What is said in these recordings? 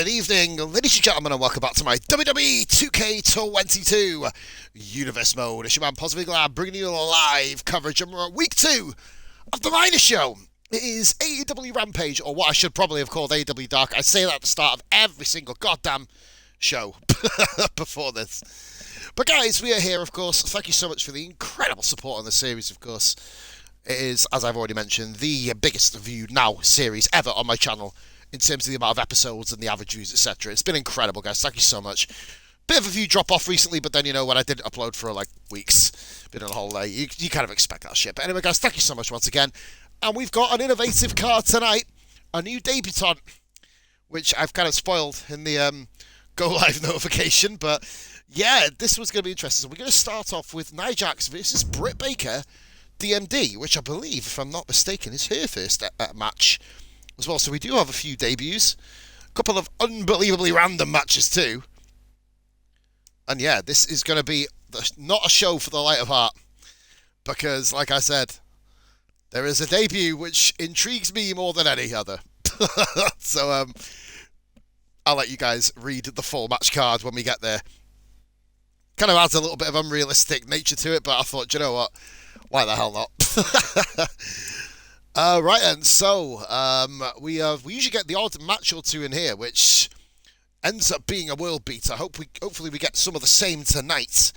Good evening, ladies and gentlemen, and welcome back to my Wwe 2K22 Universe Mode. It's your man, Positive Glad, bringing you live coverage, and we're at week 2 of the minor show. It is AEW Rampage, or what I should probably have called AEW Dark. I say that at the start of every single goddamn show before this. But guys, we are here, of course. Thank you so much for the incredible support on the series, of course. It is, as I've already mentioned, the biggest viewed now series ever on my channel in terms of the amount of episodes and the average views, etc. It's been incredible, guys. Thank you so much. Bit of a view drop off recently, but then, you know, when I didn't upload for like weeks, been on a holiday, you kind of expect that shit. But anyway, guys, thank you so much once again. And we've got an innovative card tonight, a new debutant, which I've kind of spoiled in the go live notification. But yeah, this was going to be interesting. So we're going to start off with Nia Jax versus Britt Baker, DMD, which I believe, if I'm not mistaken, is her first match as well. So we do have a few debuts, a couple of unbelievably random matches too. And yeah, this is going to be not a show for the light of heart, because like I said, there is a debut which intrigues me more than any other. So I'll let you guys read the full match card when we get there. Kind of adds a little bit of unrealistic nature to it, but I thought, do you know what, why the hell not? Right then, so we usually get the odd match or two in here, which ends up being a world beater. Hopefully we get some of the same tonight,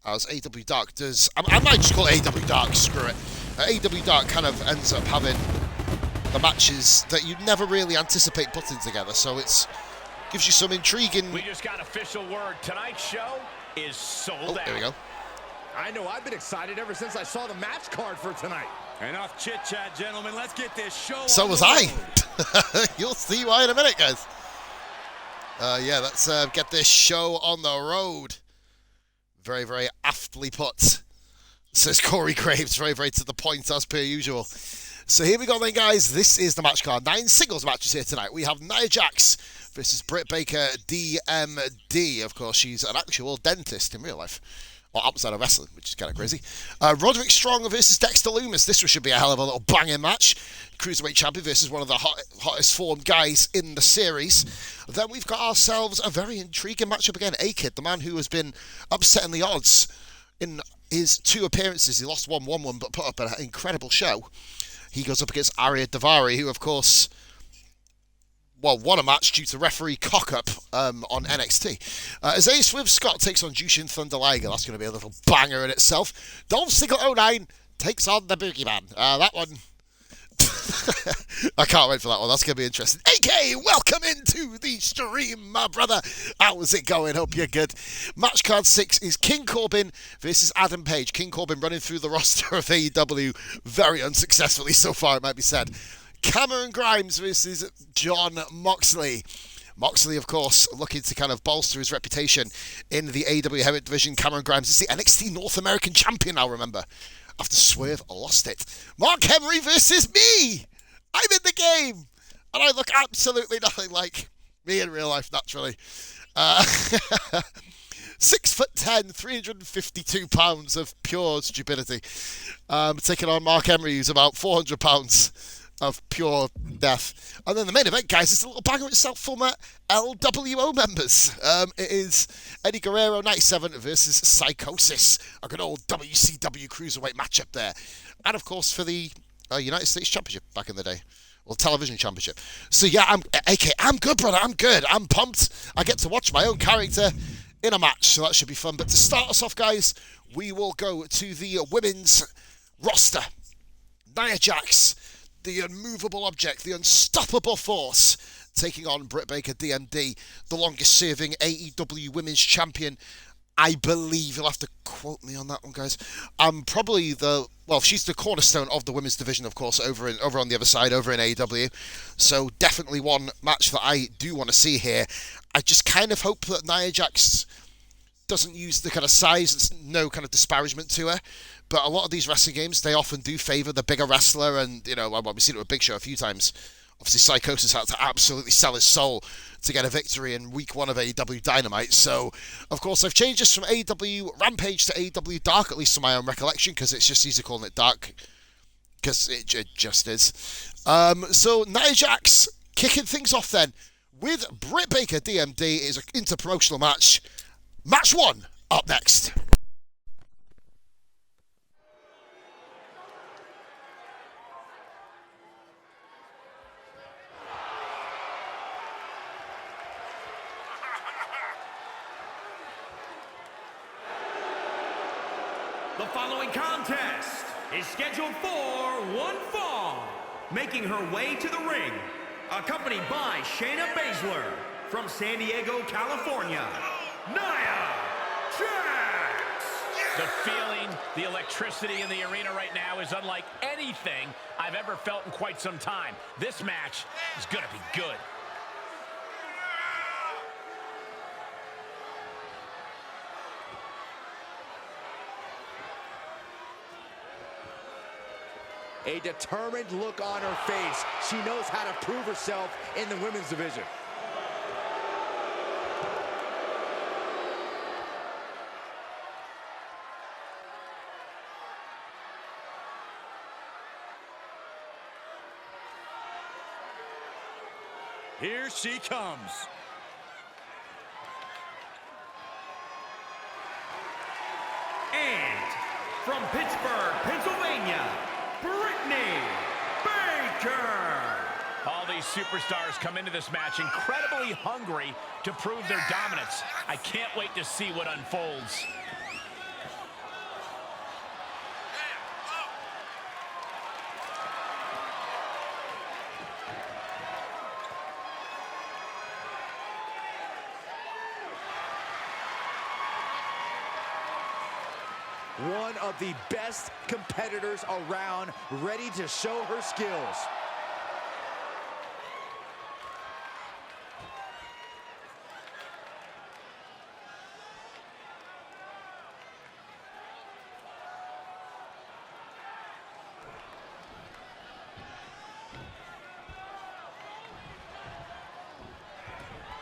as AEW Dark does. I might just call it AEW Dark, screw it. AEW Dark kind of ends up having the matches that you never really anticipate putting together, so it's gives you some intriguing. We just got official word. Tonight's show is sold out. There we go. I know, I've been excited ever since I saw the match card for tonight. Enough chit-chat, gentlemen. Let's get this show So on was the I. road. You'll see why in a minute, guys. Yeah, let's get this show on the road. Very, very aptly put, says Corey Graves. Very, very to the point, as per usual. So here we go then, guys. This is the match card. 9 singles matches here tonight. We have Nia Jax versus Britt Baker, DMD. Of course, she's an actual dentist in real life. Or outside of wrestling, which is kind of crazy. Roderick Strong versus Dexter Lumis. This should be a hell of a little banging match. Cruiserweight champion versus one of the hottest formed guys in the series. Then we've got ourselves a very intriguing matchup again. A-Kid, the man who has been upsetting the odds in his 2 appearances. He lost one, but put up an incredible show. He goes up against Arya Daivari, who, of course, won a match due to referee cock-up on NXT. Isaiah Swift Scott takes on Jushin Thunder Liger. That's going to be a little banger in itself. Dolph Ziggler 09 takes on the Boogeyman. That one, I can't wait for that one. That's going to be interesting. AK, welcome into the stream, my brother. How's it going? Hope you're good. Match card 6 is King Corbin versus Adam Page. King Corbin running through the roster of AEW very unsuccessfully so far, it might be said. Cameron Grimes versus John Moxley. Moxley, of course, looking to kind of bolster his reputation in the AEW Heavyweight Division. Cameron Grimes is the NXT North American Champion now, remember, after Swerve lost it. Mark Henry versus me. I'm in the game, and I look absolutely nothing like me in real life, naturally. 6'10", 352 pounds of pure stupidity. Taking on Mark Henry, who's about 400 pounds of pure death. And then the main event, guys, is a little banger itself from LWO members. It is Eddie Guerrero 97 versus Psychosis, a good old WCW Cruiserweight matchup there. And of course for the United States Championship back in the day. Well, Television Championship. So yeah, I'm good, brother. I'm good. I'm pumped. I get to watch my own character in a match, so that should be fun. But to start us off, guys, we will go to the women's roster. Nia Jax, the unmovable object, the unstoppable force, taking on Britt Baker, DMD, the longest-serving AEW Women's Champion. I believe, you'll have to quote me on that one, guys. Probably she's the cornerstone of the women's division, of course, over on the other side, over in AEW. So definitely one match that I do want to see here. I just kind of hope that Nia Jax doesn't use the kind of size, and no kind of disparagement to her. But a lot of these wrestling games, they often do favour the bigger wrestler, and, you know, we've seen it with Big Show a few times. Obviously, Psychosis had to absolutely sell his soul to get a victory in week 1 of AEW Dynamite. So, of course, I've changed this from AEW Rampage to AEW Dark, at least to my own recollection, because it's just easier calling it Dark, because it just is. So, Nia Jax kicking things off then with Britt Baker DMD. Is an interpromotional match. Match 1 up next. The following contest is scheduled for one fall. Making her way to the ring, accompanied by Shayna Baszler from San Diego, California, Nia Jax. The feeling, the electricity in the arena right now is unlike anything I've ever felt in quite some time. This match is going to be good. A determined look on her face. She knows how to prove herself in the women's division. Here she comes. And from Pittsburgh, Pennsylvania, Brittany Baker. All these superstars come into this match incredibly hungry to prove their dominance. I can't wait to see what unfolds. One of the best competitors around, ready to show her skills.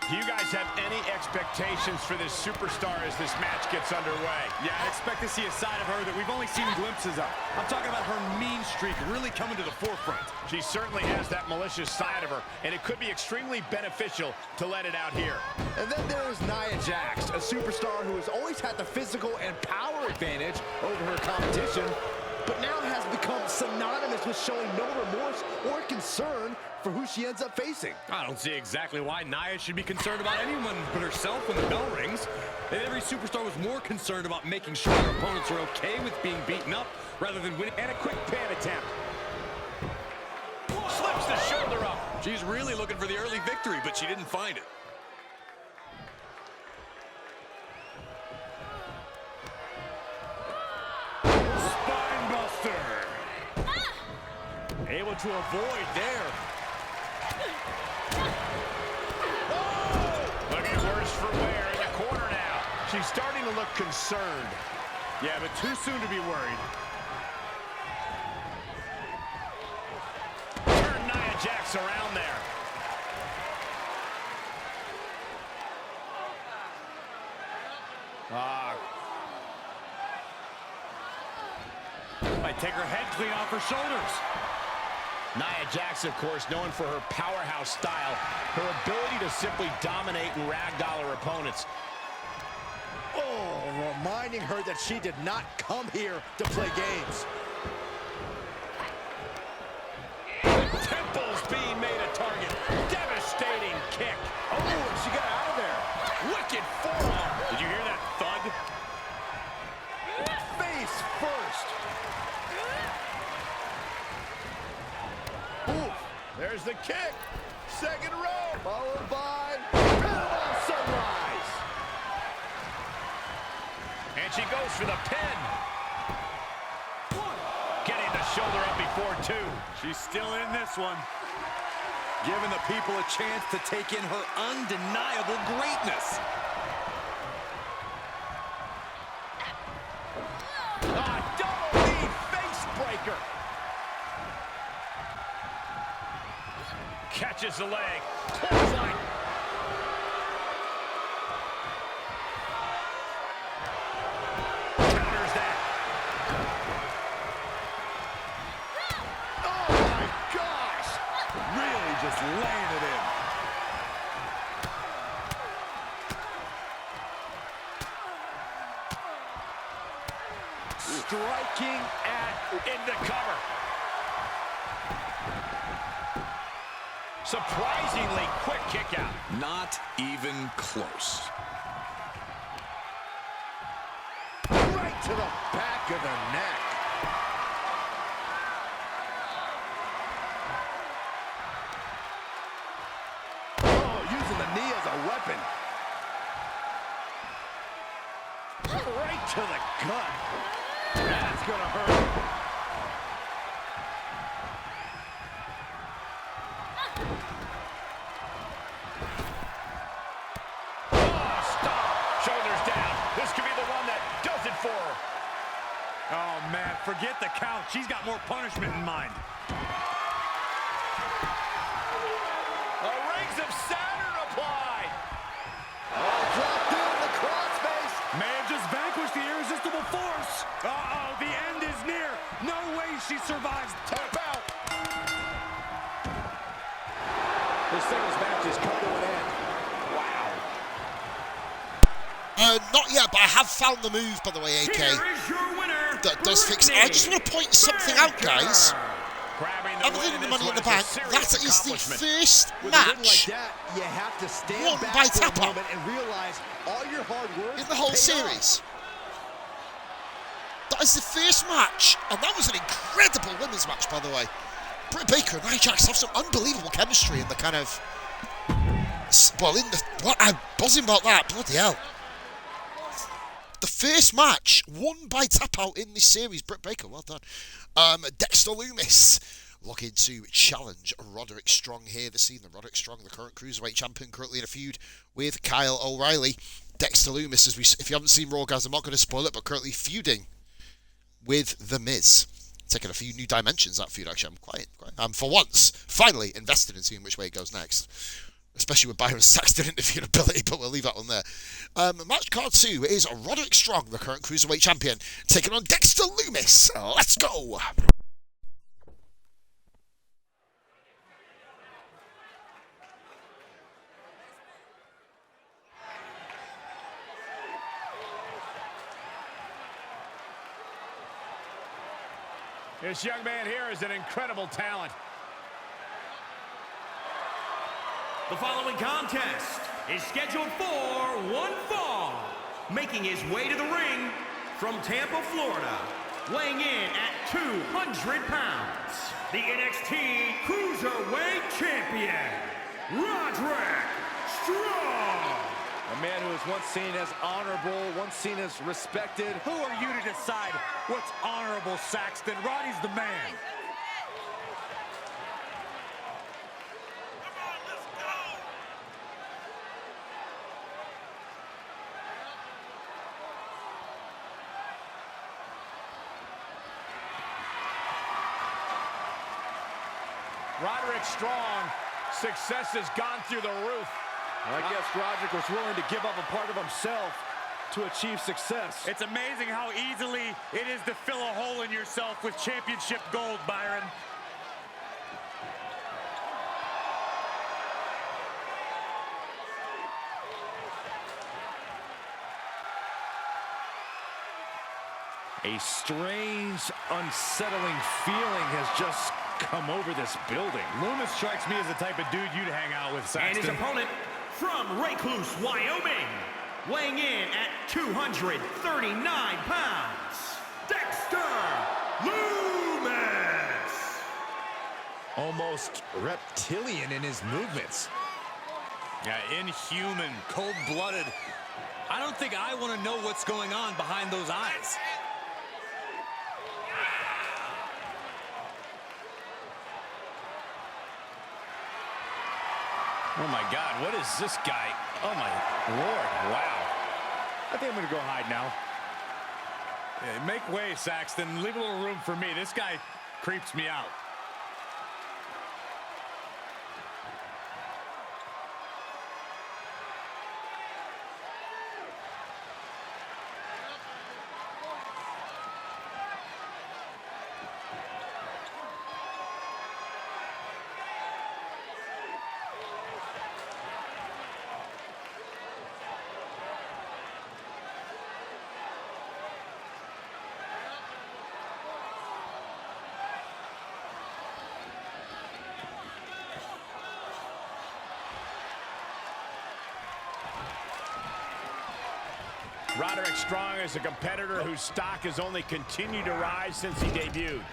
Do you guys have any expectations for this superstar as this match gets underway? Yeah, I expect to see a side of her that we've only seen glimpses of. I'm talking about her mean streak really coming to the forefront. She certainly has that malicious side of her, and it could be extremely beneficial to let it out here. And then there is Nia Jax, a superstar who has always had the physical and power advantage over her competition, but now has become synonymous with showing no remorse or concern for who she ends up facing. I don't see exactly why Nia should be concerned about anyone but herself when the bell rings. And every superstar was more concerned about making sure their opponents are okay with being beaten up rather than winning. And a quick pan attempt. Slips the shoulder up. She's really looking for the early victory, but she didn't find it. Spinebuster. Able to avoid there. Looking worse for wear in the corner now. She's starting to look concerned. Yeah, but too soon to be worried. Turn Nia Jax around there. Might take her head clean off her shoulders. Nia Jax, of course, known for her powerhouse style, her ability to simply dominate and ragdoll her opponents. Oh, reminding her that she did not come here to play games. Temples being made a target. Devastating kick. Oh, and she got out of there. Wicked forearm. Did you hear that thud? Face first. Ooh, There's the kick. Second row. followed by Panama Sunrise. And she goes for the pin. Getting the shoulder up before two. She's still in this one. Giving the people a chance to take in her undeniable greatness. Double knee face breaker. Catches the leg. Clothesline. Counters that. Oh my gosh! Really just laying it in. striking at into cover. Surprisingly quick kick out. Not even close. right to the back of the neck. Oh, using the knee as a weapon. Right to the gut. That's gonna hurt. Oh, man, forget the count. She's got more punishment in mind. The rings of Saturn applied. Oh, dropped in the crossface. May have just vanquished the irresistible force. Uh-oh, the end is near. No way she survives. Tap out. This singles match has come to an end. Wow. Not yet, but I have found the move, by the way, AK. Here is your winner, That does fix it. I just want to point something out, guys. Other than the Money in the Bank, that is the first With a win like match that, you have to stand won back by for a tap out moment and realize all your hard work in the whole paid series. That is the first match, and that was an incredible women's match, by the way. Britt Baker and Nia Jax have some unbelievable chemistry in the kind of... Well, in the... What? I'm buzzing about that. Bloody hell. The first match won by tap out in this series. Britt Baker, well done. Dexter Lumis looking to challenge Roderick Strong here this evening. Roderick Strong, the current Cruiserweight champion, currently in a feud with Kyle O'Reilly. Dexter Lumis, if you haven't seen Raw, guys, I'm not going to spoil it, but currently feuding with The Miz. Taking a few new dimensions, that feud, actually. I'm for once, finally invested in seeing which way it goes next. Especially with Byron Saxton interviewing ability, but we'll leave that one there. Match card 2 is Roderick Strong, the current Cruiserweight champion, taking on Dexter Lumis. Let's go! This young man here is an incredible talent. The following contest is scheduled for one fall. Making his way to the ring from Tampa, Florida, weighing in at 200 pounds, the NXT Cruiserweight Champion, Roderick Strong. A man who was once seen as honorable, once seen as respected. Who are you to decide what's honorable, Saxton? Roddy's the man. Roderick Strong, success has gone through the roof. I guess Roderick was willing to give up a part of himself to achieve success. It's amazing how easily it is to fill a hole in yourself with championship gold, Byron. A strange, unsettling feeling has just come over this building. Loomis strikes me as the type of dude you'd hang out with, Saxton. And his opponent from Recluse, Wyoming, weighing in at 239 pounds, Dexter Lumis. Almost reptilian in his movements. Yeah, inhuman, cold-blooded. I don't think I want to know what's going on behind those eyes. Oh, my God, what is this guy? Oh, my Lord, wow. I think I'm going to go hide now. Yeah, make way, Saxton. Leave a little room for me. This guy creeps me out. Roderick Strong is a competitor whose stock has only continued to rise since he debuted.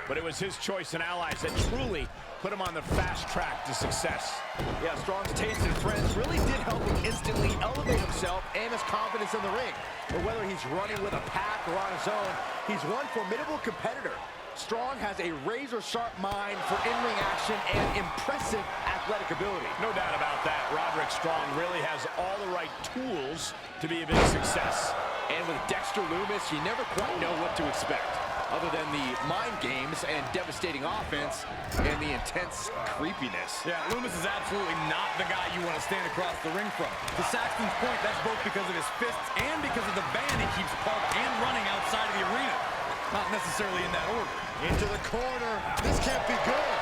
But it was his choice and allies that truly put him on the fast track to success. Yeah, Strong's taste and friends really did help him instantly elevate himself and his confidence in the ring. But whether he's running with a pack or on his own, he's one formidable competitor. Strong has a razor-sharp mind for in-ring action and impressive athletic ability. No doubt about that. Roderick Strong really has all the right tools to be a big success. And with Dexter Lumis, you never quite know what to expect, other than the mind games and devastating offense and the intense creepiness. Yeah, Lumis is absolutely not the guy you want to stand across the ring from. To Saxton's point, that's both because of his fists and because of the band he keeps parked and running outside of the arena. Not necessarily in that order. Into the corner. This can't be good.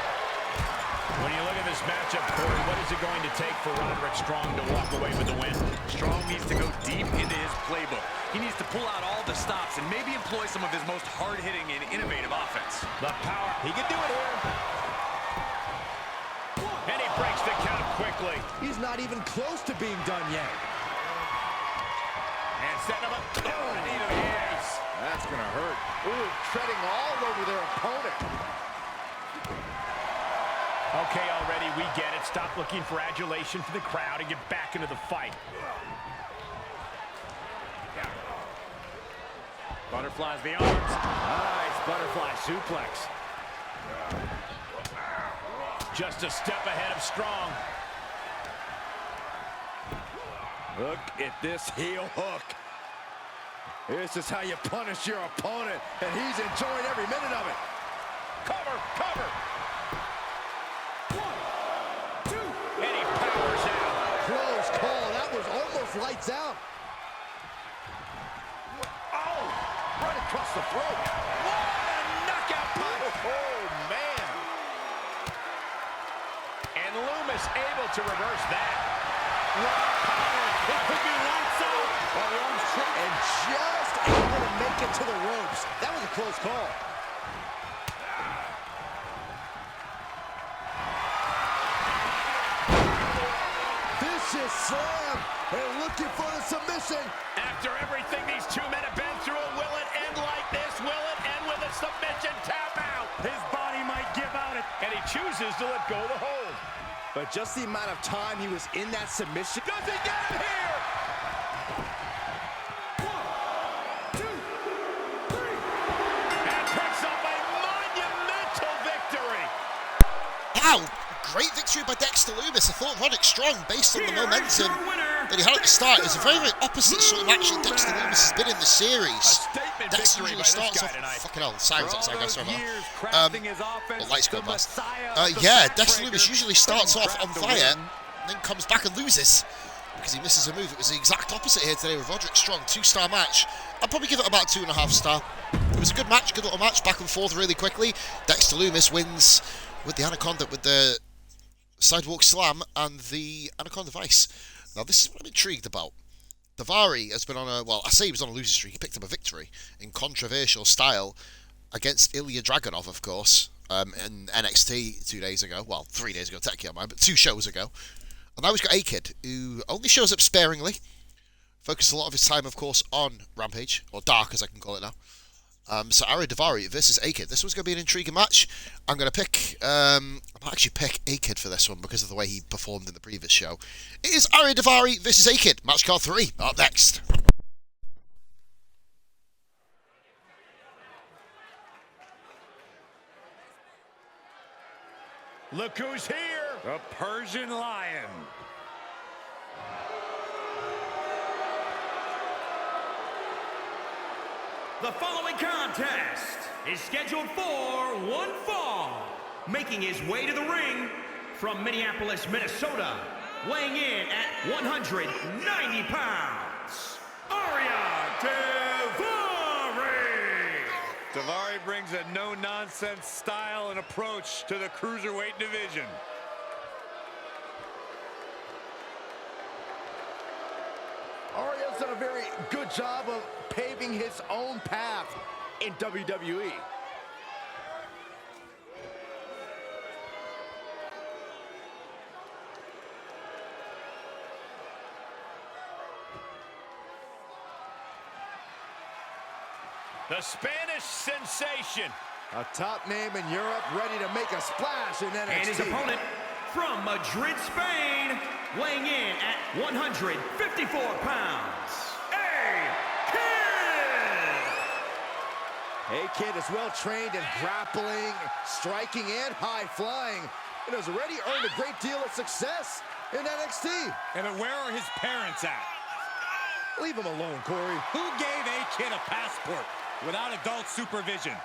When you look at this matchup, Corey, what is it going to take for Roderick Strong to walk away with the win? Strong needs to go deep into his playbook. He needs to pull out all the stops and maybe employ some of his most hard-hitting and innovative offense. The power. He can do it here. And he breaks the count quickly. He's not even close to being done yet. And setting him up. Oh, knee to the face. That's gonna hurt. Ooh, treading all over their opponent. Okay, already, we get it. Stop looking for adulation from the crowd and get back into the fight. Butterflies the arms. Nice butterfly suplex. Just a step ahead of Strong. Look at this heel hook. This is how you punish your opponent, and he's enjoying every minute of it. Cover, cover. 1, 2. And he powers out. Close call. That was almost lights out. Oh, right across the throat. What a knockout punch. Oh, man. And Lumis able to reverse that. It could be lights out. Oh, the arm's tripped and just able to make it to the ropes. That was a close call. Vicious slam. They're looking for the submission. After everything these two men have been through, will it end like this? Will it end with a submission tap out? His body might give out it. And he chooses to let go of the hold. But just the amount of time he was in that submission. Does he get him here? 1, 2, 3. And picks up a monumental victory. Wow, great victory by Dexter Lumis. I thought Roderick Strong, based on the momentum that he had at the start, is a very, very opposite sort of match that Dexter Lumis has been in the series. Dexter usually starts off, fucking hell, sirens outside, guys, sorry about that. Well, lights go past. Yeah, Dexter Lumis usually starts off on fire, then comes back and loses because he misses a move. It was the exact opposite here today with Roderick Strong, 2-star match. I'd probably give it about 2.5 star. It was a good match, good little match, back and forth really quickly. Dexter Lumis wins with the Anaconda, with the sidewalk slam and the Anaconda Vice. Now this is what I'm intrigued about. Daivari has been on a, well, I say he was on a losing streak. He picked up a victory in controversial style against Ilya Dragunov, of course, in NXT 2 days ago. Well, 3 days ago, technically on mine, but 2 shows ago. And now he's got A-Kid, who only shows up sparingly. Focused a lot of his time, of course, on Rampage, or Dark, as I can call it now. So Ari Daivari versus A-Kid. This one's going to be an intriguing match. I'm going to pick, I might actually pick A-Kid for this one because of the way he performed in the previous show. It is Ari Daivari versus A-Kid. Match card 3, up next. Look who's here. The Persian Lion. The following contest is scheduled for one fall. Making his way to the ring from Minneapolis, Minnesota, weighing in at 190 pounds, Ari Daivari. Daivari brings a no-nonsense style and approach to the cruiserweight division. Ari's done a very good job of paving his own path in WWE. The Spanish sensation. A top name in Europe ready to make a splash in NXT. And his opponent from Madrid, Spain, weighing in at 154 pounds, A-Kid is well trained in grappling, striking, and high flying, and has already earned a great deal of success in NXT. And where are his parents at? Leave him alone, Corey. Who gave A-Kid a passport without adult supervision?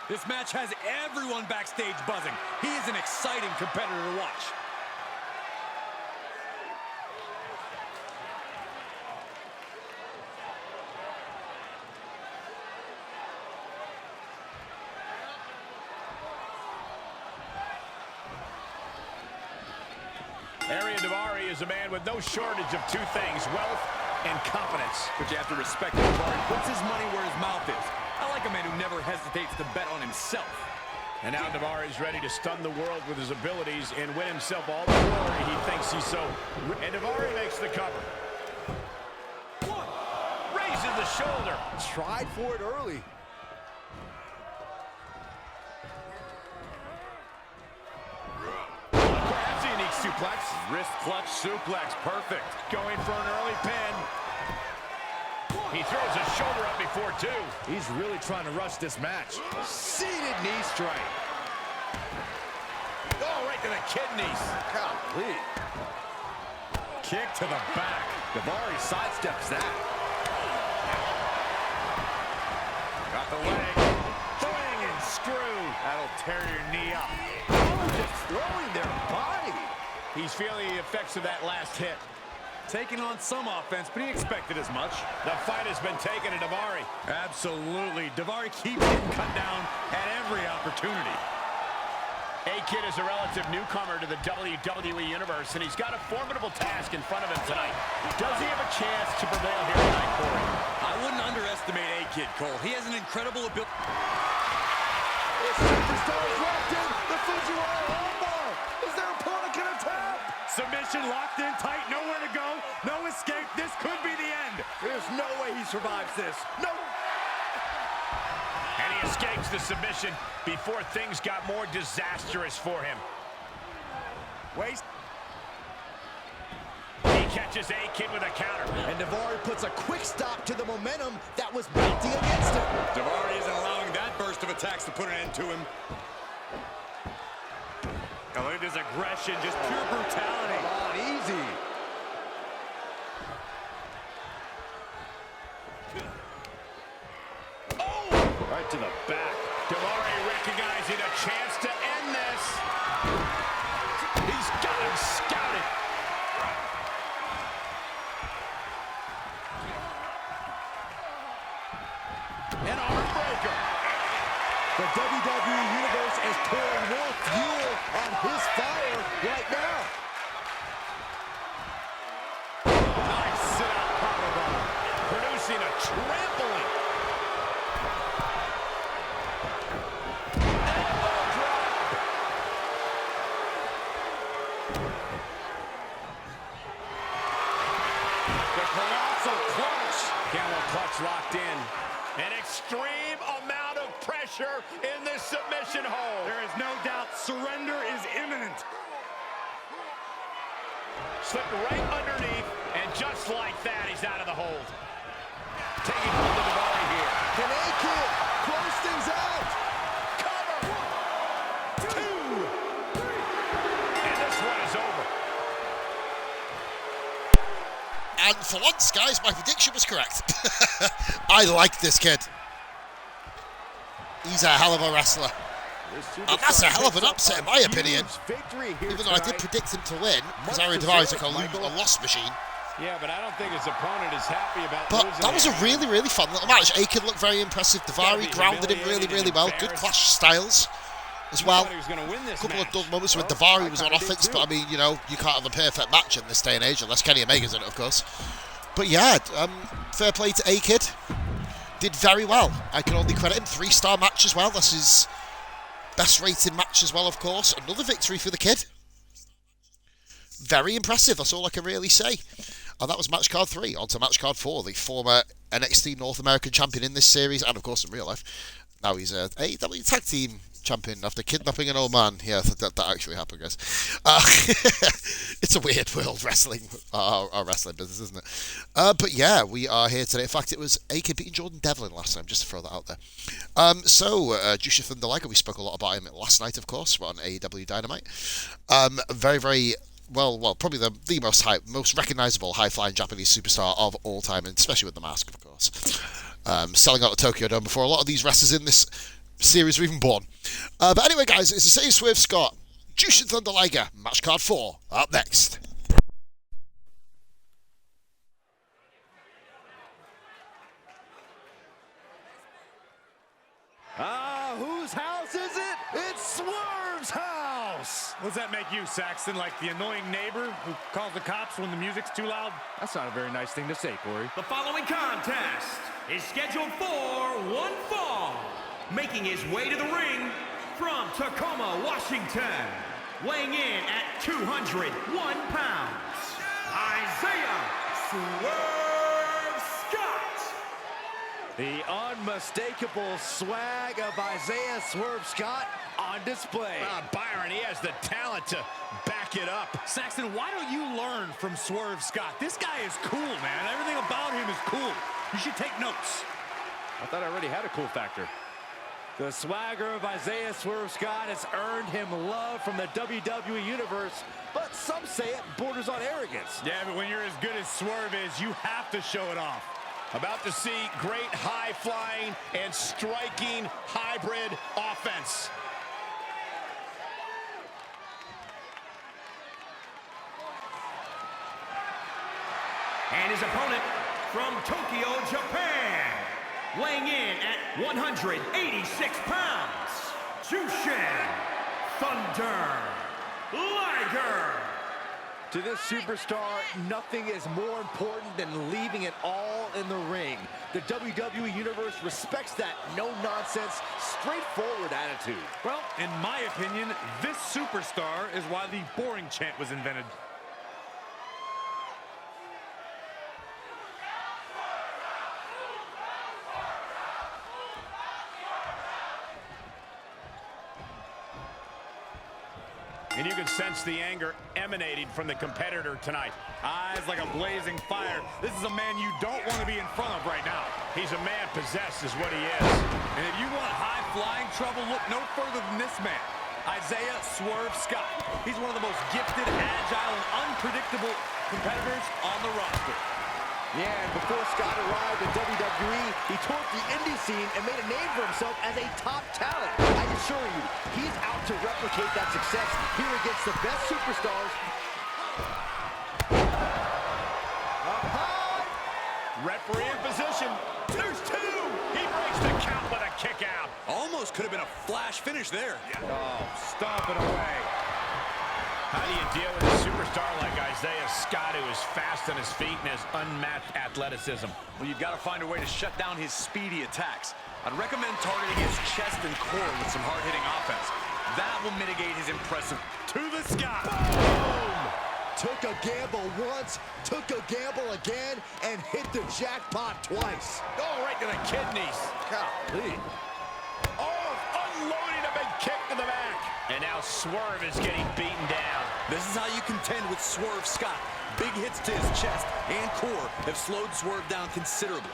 This match has everyone backstage buzzing. He is an exciting competitor to watch. Arian Daivari is a man with no shortage of two things, wealth and confidence. But you have to respect Daivari. Puts his money where his mouth is. I like a man who never hesitates to bet on himself. And now Daivari is ready to stun the world with his abilities and win himself all the glory he thinks he's so. And Daivari makes the cover. Raises the shoulder. Tried for it early. Perhaps a unique suplex. Wrist clutch suplex, perfect. Going for an early pin. He throws his shoulder up before two. He's really trying to rush this match. Seated knee strike. Oh, right to the kidneys. Golly. Kick to the back. Daivari sidesteps that. Got the leg. Bang and screw. That'll tear your knee up. Oh, just throwing their body. He's feeling the effects of that last hit. Taking on some offense, but he expected as much. The fight has been taken to Daivari. Absolutely. Daivari keeps getting cut down at every opportunity. A-Kid is a relative newcomer to the WWE Universe, and he's got a formidable task in front of him tonight. Does he have a chance to prevail here tonight, Corey? I wouldn't underestimate A-Kid, Cole. He has an incredible ability. This superstar is locked in. The Fujiwara armbar. Is their opponent gonna tap? Submission locked in tight, nowhere to go, no escape. This could be the end. There's no way he survives this. No. And he escapes the submission before things got more disastrous for him. Waste. He catches A-Kid with a counter. And Daivari puts a quick stop to the momentum that was mounting against him. Daivari isn't allowing that burst of attacks to put an end to him. Oh, look at his aggression, just pure brutality. Come on, easy. Oh! Right to the back. Daivari recognizing a chance to end this. He's got him scouted. An arm breaker. The WWE Universe is pouring more fuel on his fire right now. Nice sit-out powerbomb, producing a trampoline. Elbow drop. The colossal clutch. Camel clutch locked in. An extreme amount of pressure in this submission hold. There is no doubt surrender is imminent. Slipped right underneath, and just like that, he's out of the hold. Taking hold of Daivari here. Can A-Kid close things out? Cover. 1, 2, 3. And this one is over. And for once, guys, my prediction was correct. I like this kid. He's a hell of a wrestler. And that's a hell of an upset, in my opinion. Even though I did predict him to win, because Arian Daivari is like a loss machine. Yeah, but I don't think his opponent is happy about But losing. that was a really, really fun little match. A-Kid looked very impressive. Daivari grounded him really, really well. Good clash of styles as well. A couple of dull moments when Daivari was on offense, but I mean, you know, you can't have a perfect match in this day and age, unless Kenny Omega's in it, of course. But yeah, fair play to A-Kid. Did very well. I can only credit him. 3-star match as well. That's his best rated match as well, of course. Another victory for the kid. Very impressive. That's all I can really say. And that was match card 3. On to match card 4. The former NXT North American champion in this series, and of course in real life. Now he's a AEW tag team champion after kidnapping an old man. Yeah, that actually happened, guys. It's a weird world, wrestling, our wrestling business, isn't it? But yeah, we are here today. In fact, it was AK beating Jordan Devlin last time, just to throw that out there. Jushin Thunder Liger, we spoke a lot about him last night, of course, on AEW Dynamite. Very, very... Well, probably the most recognisable high-flying Japanese superstar of all time, and especially with the mask, of course. Selling out the Tokyo Dome before a lot of these wrestlers in this series were even born. But anyway, guys, it's the same Swerve Scott, Jushin Thunder Liger, match card 4, up next. Whose house is it? It's Swerve's house! What does that make you, Saxton? Like the annoying neighbor who calls the cops when the music's too loud? That's not a very nice thing to say, Corey. The following contest is scheduled for one fall. Making his way to the ring from Tacoma, Washington, weighing in at 201 pounds, Isaiah Swerve Scott. The unmistakable swag of Isaiah Swerve Scott on display. Byron, he has the talent to back it up. Saxton, why don't you learn from Swerve Scott? This guy is cool, man. Everything about him is cool. You should take notes. I thought I already had a cool factor. The swagger of Isaiah Swerve Scott has earned him love from the WWE Universe, but some say it borders on arrogance. Yeah, but when you're as good as Swerve is, you have to show it off. About to see great high-flying and striking hybrid offense. And his opponent from Tokyo, Japan, weighing in at 186 pounds, Jushin Thunder Liger. To this superstar, nothing is more important than leaving it all in the ring. The WWE Universe respects that no-nonsense, straightforward attitude. Well, in my opinion, this superstar is why the boring chant was invented. And you can sense the anger emanating from the competitor tonight. Eyes like a blazing fire. This is a man you don't want to be in front of right now. He's a man possessed is what he is. And if you want high-flying trouble, look no further than this man, Isaiah Swerve Scott. He's one of the most gifted, agile, and unpredictable competitors on the roster. Yeah, and before Scott arrived at WWE, he torqued the indie scene and made a name for himself as a top talent. I assure you, he's out to replicate that success here against the best superstars. Up high. Referee in position. There's two. He breaks the count with a kick out. Almost could have been a flash finish there. Oh, stomp it away. How do you deal with a superstar like Isaiah Scott, who is fast on his feet and has unmatched athleticism? Well, you've got to find a way to shut down his speedy attacks. I'd recommend targeting his chest and core with some hard-hitting offense. That will mitigate his impressive To the sky. Boom! Took a gamble once, took a gamble again, and hit the jackpot twice. Oh, right to the kidneys. Golly. Oh, unloading a big kick to the back. And now Swerve is getting beaten down. This is how you contend with Swerve Scott. Big hits to his chest and core have slowed Swerve down considerably.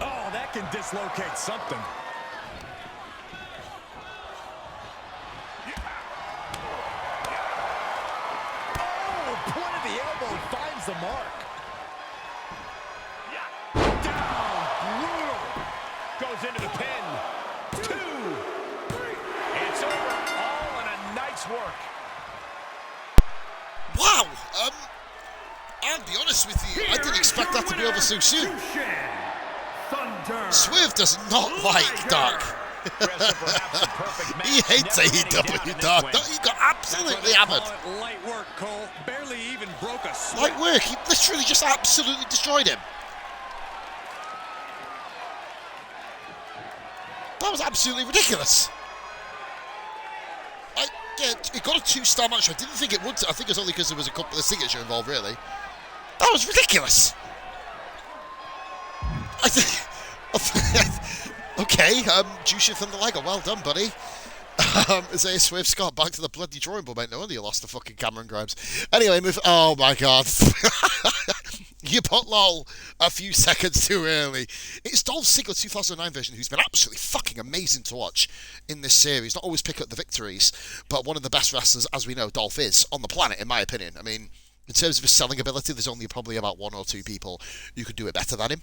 Oh, that can dislocate something. Oh, point of the elbow finds the mark. Down, brutal. Goes into the pin. 2, 3. It's over. All in a night's work. Wow! I'll be honest with you, I didn't expect that to be over so soon. Swerve does not like Dark. He hates AEW Dark. He got absolutely hammered. Light work, Cole. Barely even broke a sweat. Light work. He literally just absolutely destroyed him. That was absolutely ridiculous. Yeah, it got a 2-star match. I didn't think it would. I think it's only because there was a couple of signature involved, really. That was ridiculous. Okay, juice you from the Lego. Well done, buddy. Isaiah Swift, Scott, back to the bloody drawing board, mate. No wonder you lost the fucking Cameron Grimes. Anyway, move. Oh my god. You put LOL a few seconds too early. It's Dolph Ziggler 2009 version who's been absolutely fucking amazing to watch in this series. Not always pick up the victories, but one of the best wrestlers, as we know, Dolph is on the planet, in my opinion. I mean, in terms of his selling ability, there's only probably about 1 or 2 people who could do it better than him.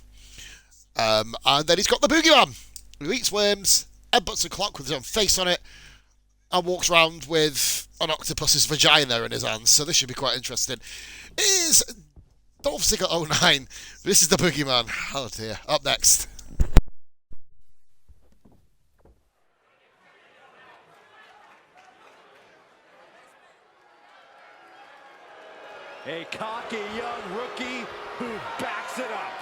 And then he's got the Boogeyman, who eats worms, headbutts a clock with his own face on it, and walks around with an octopus's vagina in his hands. So this should be quite interesting. It is Dolph Ziggler 09. This is the Boogeyman. Oh dear. Up next. A cocky young rookie who backs it up.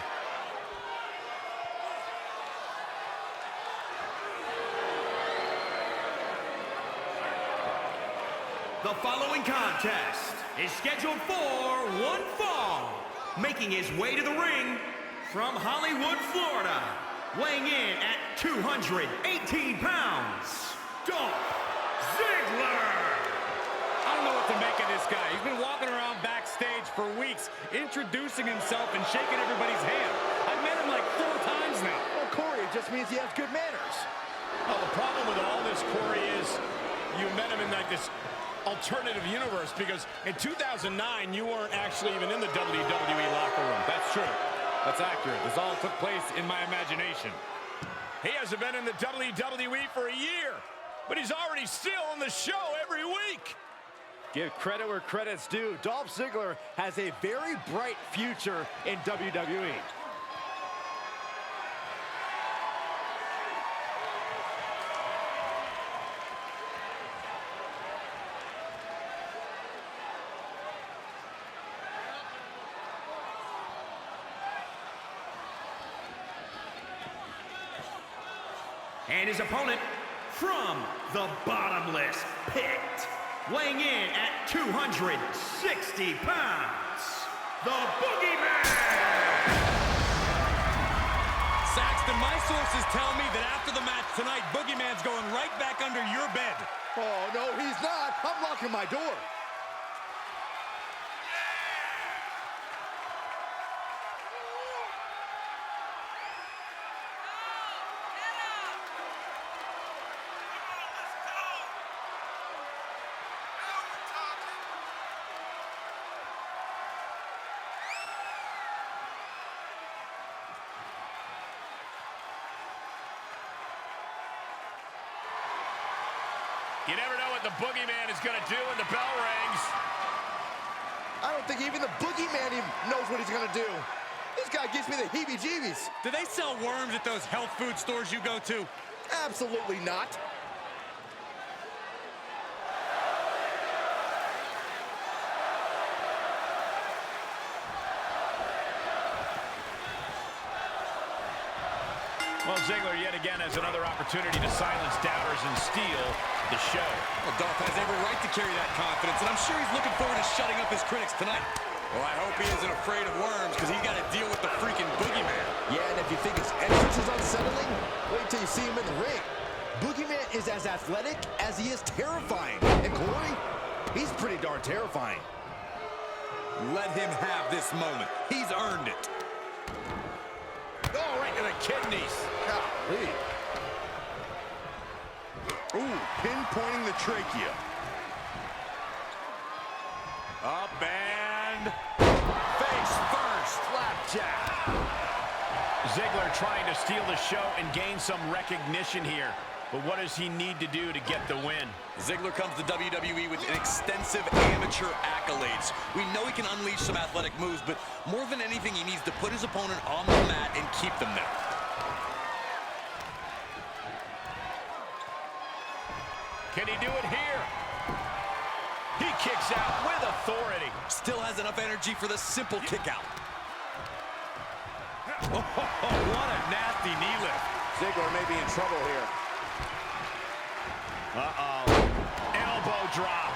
The following contest is scheduled for one fall. Making his way to the ring from Hollywood, Florida, weighing in at 218 pounds, Dolph Ziggler. I don't know what to make of this guy. He's been walking around backstage for weeks, introducing himself and shaking everybody's hand. I've met him like 4 times now. Well, Corey, it just means he has good manners. Well, the problem with all this, Corey, is you met him in like this alternative universe, because in 2009 you weren't actually even in the WWE locker room. That's true. That's accurate. This all took place in my imagination. He hasn't been in the WWE for a year, but he's already still on the show every week. Give credit where credit's due. Dolph Ziggler has a very bright future in WWE. And his opponent from the bottomless pit, weighing in at 260 pounds, the Boogeyman! Saxton, my sources tell me that after the match tonight, Boogeyman's going right back under your bed. Oh, no, he's not. I'm locking my door. You never know what the Boogeyman is going to do when the bell rings. I don't think even the Boogeyman even knows what he's going to do. This guy gives me the heebie-jeebies. Do they sell worms at those health food stores you go to? Absolutely not. Well, Ziggler yet again has another opportunity to silence doubters and steal the show. Well, Dolph has every right to carry that confidence, and I'm sure he's looking forward to shutting up his critics tonight. Well, I hope he isn't afraid of worms, because he's got to deal with the freaking Boogeyman. Yeah, and if you think his entrance is unsettling, wait till you see him in the ring. Boogeyman is as athletic as he is terrifying. And Corey, he's pretty darn terrifying. Let him have this moment. He's earned it. Oh, right to the kidneys. Golly. Ooh, pinpointing the trachea. Up and Face first, flapjack. Ziggler trying to steal the show and gain some recognition here. But what does he need to do to get the win? Ziggler comes to WWE with an extensive amateur accolades. We know he can unleash some athletic moves, but more than anything, he needs to put his opponent on the mat and keep them there. Can he do it here? He kicks out with authority. Still has enough energy for the simple kick out. Oh, what a nasty knee lift. Ziggler may be in trouble here. Uh-oh. Elbow drop.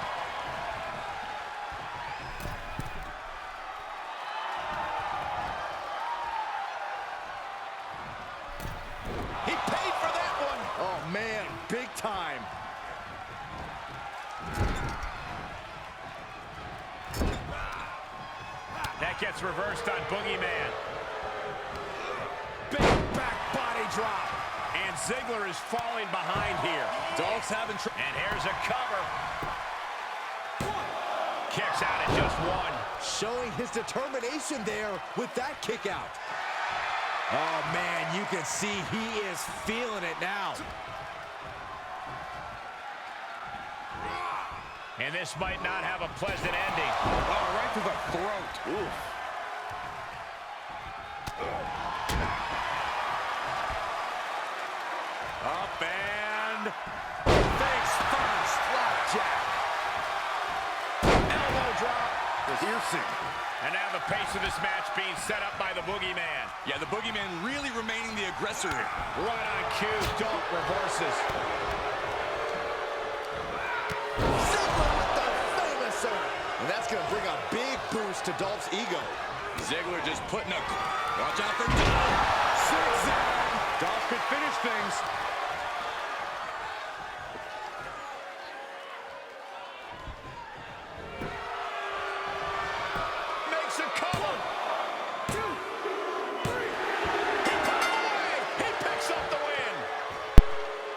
that gets reversed on Boogeyman. Big back body drop. And Ziggler is falling behind here. Dolph's having trouble. And here's a cover. Kicks out at just one. Showing his determination there with that kick out. Oh, man, you can see he is feeling it now. And this might not have a pleasant ending. Oh, right to the throat. Ooh. Up and face first. Flapjack. Elbow drop. Piercing. And now the pace of this match being set up by the Boogeyman. Yeah, the Boogeyman really remaining the aggressor here. Right on cue, Dolph reverses. Ziggler with the famouser. And that's going to bring a big boost to Dolph's ego. Ziggler just putting a... Watch out for Dolph. Zigzag. Dolph could finish things. Makes a cover. 2, 3. He put it away. He picks up the win.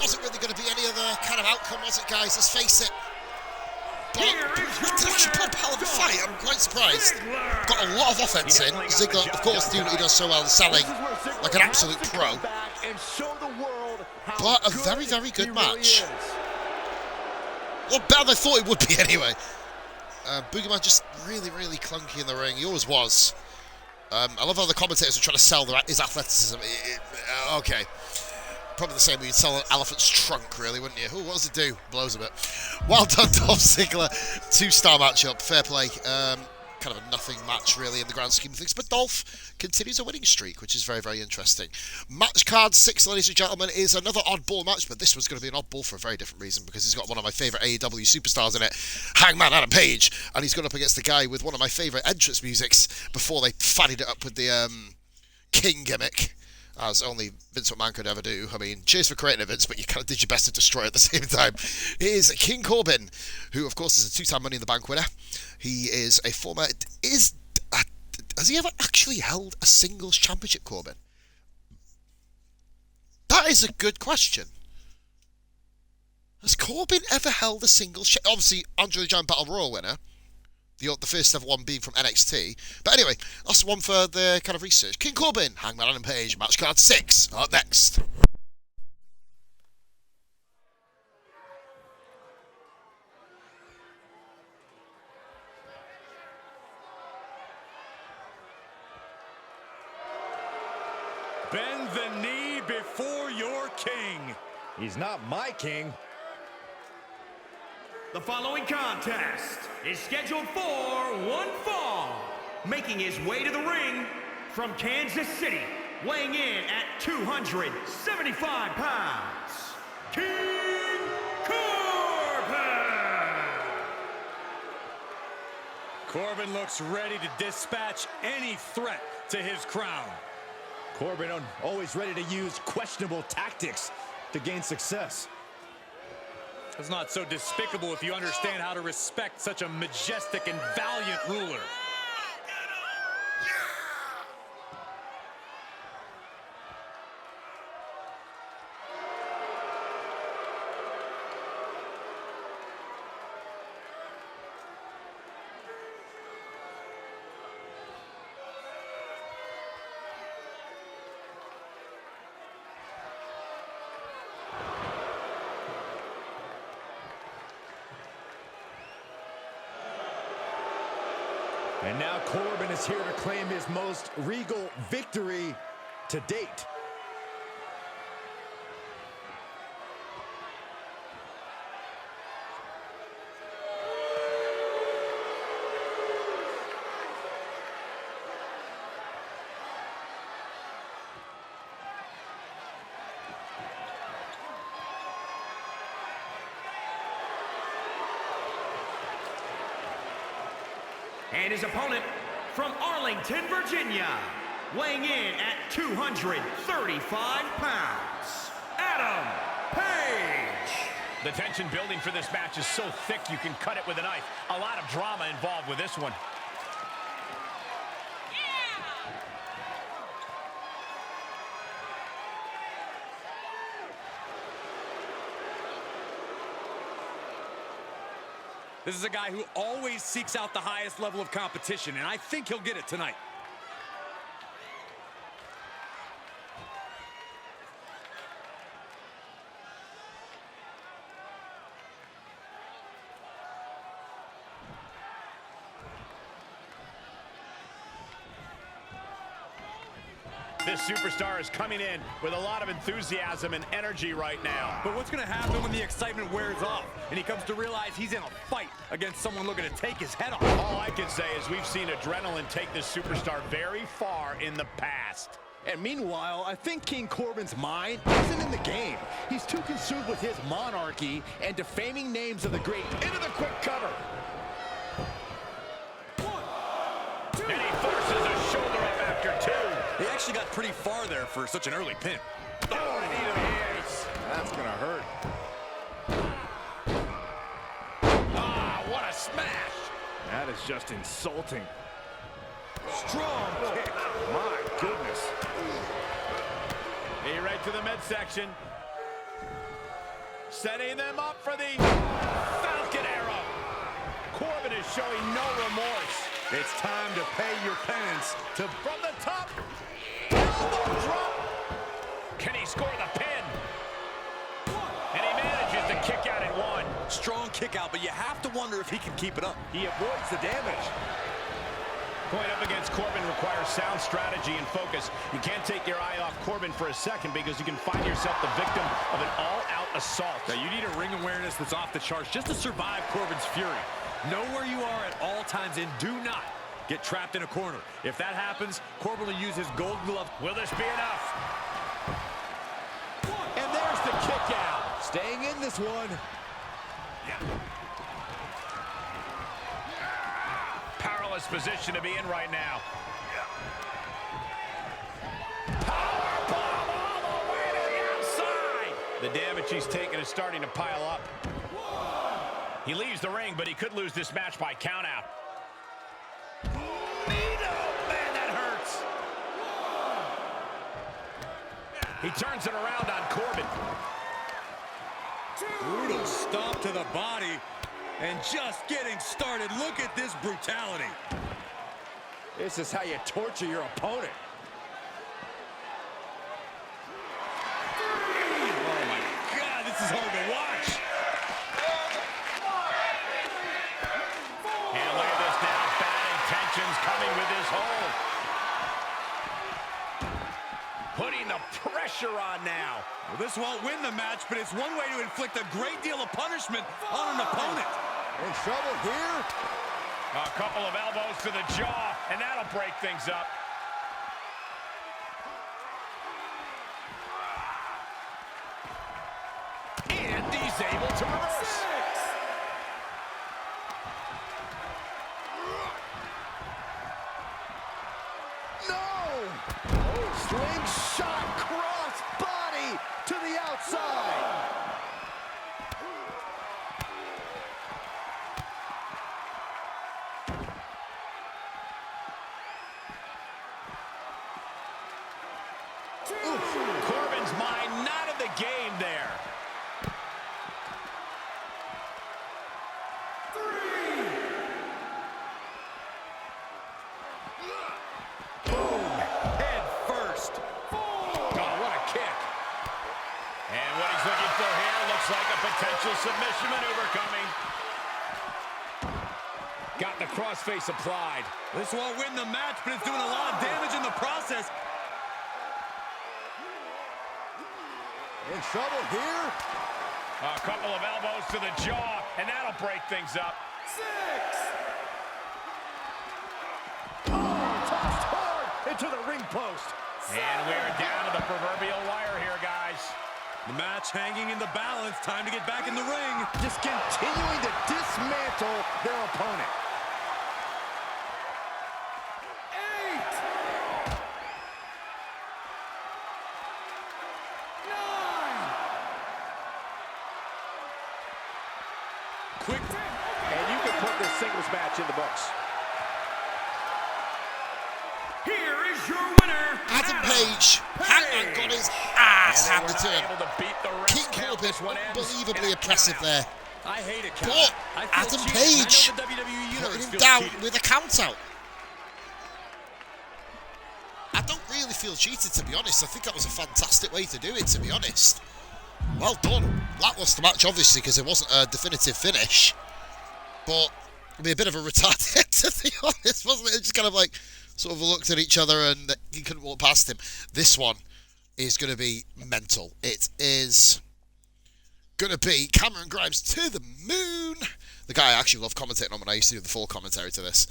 Wasn't really going to be any other kind of outcome, was it, guys? Let's face it. But Here is your he did actually put a hell of a fight. I'm quite surprised. Got a lot of offense in. Ziggler, of course, doing what he does so well, selling like an absolute pro. But a very, very good match. A lot better than I thought it would be, anyway. Boogeyman just really, really clunky in the ring. He always was. I love how the commentators are trying to sell his athleticism. Okay. Probably the same way you'd sell an elephant's trunk, really, wouldn't you? Ooh, what does it do? Blows a bit. Well done, Dolph Ziggler. 2-star matchup. Fair play. Kind of a nothing match, really, in the grand scheme of things. But Dolph continues a winning streak, which is very, very interesting. Match card 6, ladies and gentlemen, is another oddball match, but this was going to be an oddball for a very different reason, because he's got one of my favourite AEW superstars in it, Hangman Adam Page, and he's gone up against the guy with one of my favourite entrance musics before they fatted it up with the King gimmick, as only Vince McMahon could ever do. I mean, cheers for creating it, Vince, but you kind of did your best to destroy it at the same time. It is King Corbin, who, of course, is a 2-time Money in the Bank winner. He is a former... Has he ever actually held a singles championship, Corbin? That is a good question. Has Corbin ever held a singles... Obviously, Andre the Giant Battle Royal winner. The first ever one being from NXT. But anyway, that's one for the kind of research. King Corbin, Hangman Adam Page, match card 6, up next. Bend the knee before your king. He's not my king. The following contest is scheduled for one fall. Making his way to the ring from Kansas City, weighing in at 275 pounds, King Corbin! Corbin looks ready to dispatch any threat to his crown. Corbin always ready to use questionable tactics to gain success. It's not so despicable if you understand how to respect such a majestic and valiant ruler. And now Corbin is here to claim his most regal victory to date. And his opponent from Arlington, Virginia, weighing in at 235 pounds, Adam Page. The tension building for this match is so thick you can cut it with a knife. A lot of drama involved with this one. This is a guy who always seeks out the highest level of competition, and I think he'll get it tonight. This superstar is coming in with a lot of enthusiasm and energy right now. But what's going to happen when the excitement wears off and he comes to realize he's in a fight against someone looking to take his head off? All I can say is we've seen adrenaline take this superstar very far in the past. And meanwhile, I think King Corbin's mind isn't in the game. He's too consumed with his monarchy and defaming names of the great. Into the quick cover. And he forces a shoulder up after two. He actually got pretty far there for such an early pin. Oh, knee to the ace. That's gonna hurt. Ah, what a smash. That is just insulting. Strong kick. My goodness. He right to the midsection. Setting them up for the Falcon Arrow. Corbin is showing no remorse. It's time to pay your penance From the top. Elbow drop. Can he score the pin? And he manages to kick out at one. Strong kick out, but you have to wonder if he can keep it up. He avoids the damage. Going up against Corbin requires sound strategy and focus. You can't take your eye off Corbin for a second because you can find yourself the victim of an all-out assault. Now, you need a ring awareness that's off the charts just to survive Corbin's fury. Know where you are at all times and do not get trapped in a corner. If that happens, Corbin will use his gold glove. Will this be enough? And there's the kick out. Staying in this one. Powerless position to be in right now. Powerbomb all the way to the outside. The damage he's taken is starting to pile up. He leaves the ring, but he could lose this match by countout. Man, that hurts. He turns it around on Corbin. Brutal stomp to the body. And just getting started. Look at this brutality. This is how you torture your opponent. Oh my God, this is hard to watch. And look at this now. Bad intentions coming with his hold. Putting the pressure on now. Well, this won't win the match, but it's one way to inflict a great deal of punishment on an opponent. In trouble here. A couple of elbows to the jaw, and that'll break things up. And he's able to reverse. No! Oh, slingshot cross body to the outside. Corbin's mind not in the game there. Boom! Head first. Oh, what a kick. And what he's looking for here looks like a potential submission maneuver coming. Got the crossface applied. This won't win the match, but it's doing a lot of damage in the process. In trouble here. A couple of elbows to the jaw, and that'll break things up. Tossed hard into the ring post. And we're down to the proverbial wire here, guys. The match hanging in the balance. Time to get back in the ring. Just continuing to dismantle their opponent. Quick. And you can put this singles match in the books. Here is your winner, Adam Page. Hangman got his ass handed to him. Able to beat the King rest count. Corbin, This one ends unbelievably in a impressive countout. there. I hate it, but Adam Page putting him down with a count out. I don't really feel cheated, to be honest. I think that was a fantastic way to do it, to be honest. Well done. Lackluster match, obviously, because it wasn't a definitive finish. But it'd be a bit of a retarded, to be honest, wasn't it? It just kind of like sort of looked at each other and he couldn't walk past him. This one is going to be mental. It is going to be Cameron Grimes to the moon. The guy I actually love commentating on when I used to do the full commentary to this.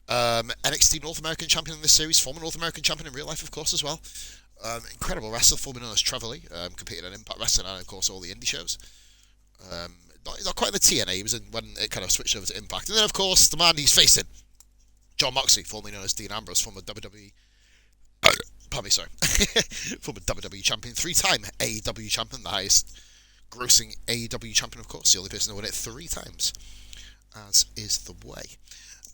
NXT North American champion in this series, former North American champion in real life, of course, as well. Incredible wrestler, formerly known as Trevor Lee, competed in Impact Wrestling and, of course, all the indie shows. Not quite the TNA, he was in when it kind of switched over to Impact. And then, of course, the man he's facing, John Moxley, formerly known as Dean Ambrose, former WWE... pardon me, sorry. Former WWE champion, 3-time AEW champion, the highest grossing AEW champion, of course, the only person to win it 3 times, as is the way.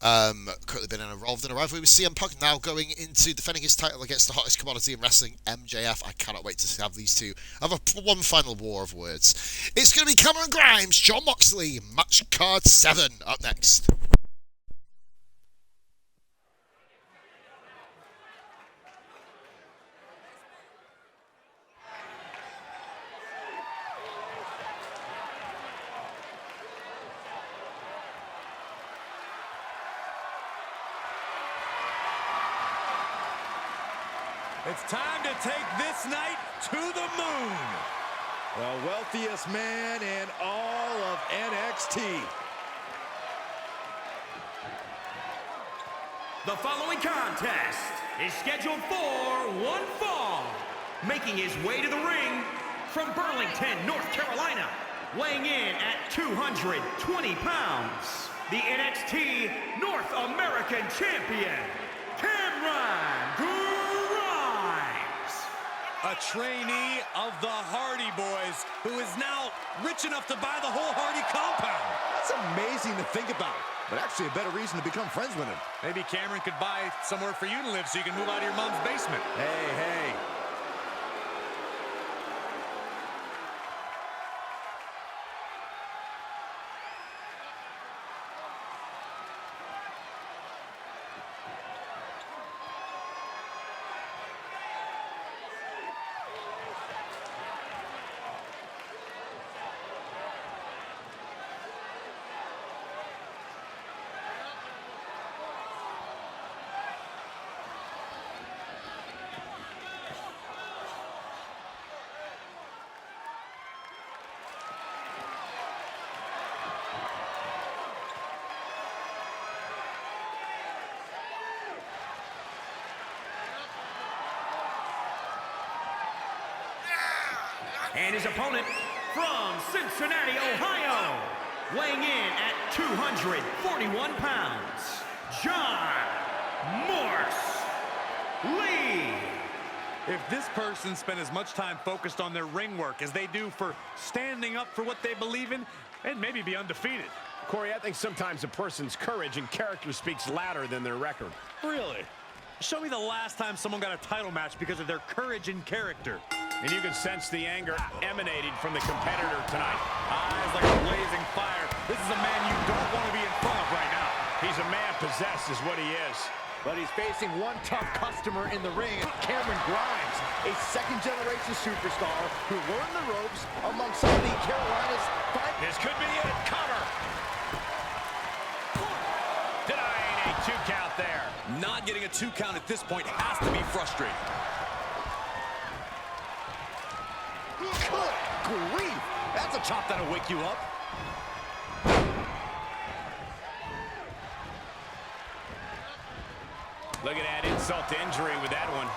Currently been involved in a rivalry with CM Punk, now going into defending his title against the hottest commodity in wrestling, MJF. I cannot wait to have these two have one final war of words. It's going to be Cameron Grimes, John Moxley, match card 7 up next. It's time to take this night to the moon. The wealthiest man in all of NXT. The following contest is scheduled for one fall. Making his way to the ring from Burlington, North Carolina, weighing in at 220 pounds, the NXT North American Champion, Cameron Grimes. A trainee of the Hardy Boys, who is now rich enough to buy the whole Hardy compound. That's amazing to think about, but actually a better reason to become friends with him. Maybe Cameron could buy somewhere for you to live so you can move out of your mom's basement. Hey. And his opponent from Cincinnati, Ohio, weighing in at 241 pounds, John Morse Lee. If this person spent as much time focused on their ring work as they do for standing up for what they believe in, they'd maybe be undefeated. Corey, I think sometimes a person's courage and character speaks louder than their record. Really? Show me the last time someone got a title match because of their courage and character. And you can sense the anger emanating from the competitor tonight. Eyes like a blazing fire. This is a man you don't want to be in front of right now. He's a man possessed is what he is. But he's facing one tough customer in the ring, Cameron Grimes, a second-generation superstar who learned the ropes among some of the Carolinas. This could be it. Cover. Denying a 2 count there. Not getting a 2 count at this point has to be frustrating. Good grief! That's a chop that'll wake you up. Look at that insult to injury with that one.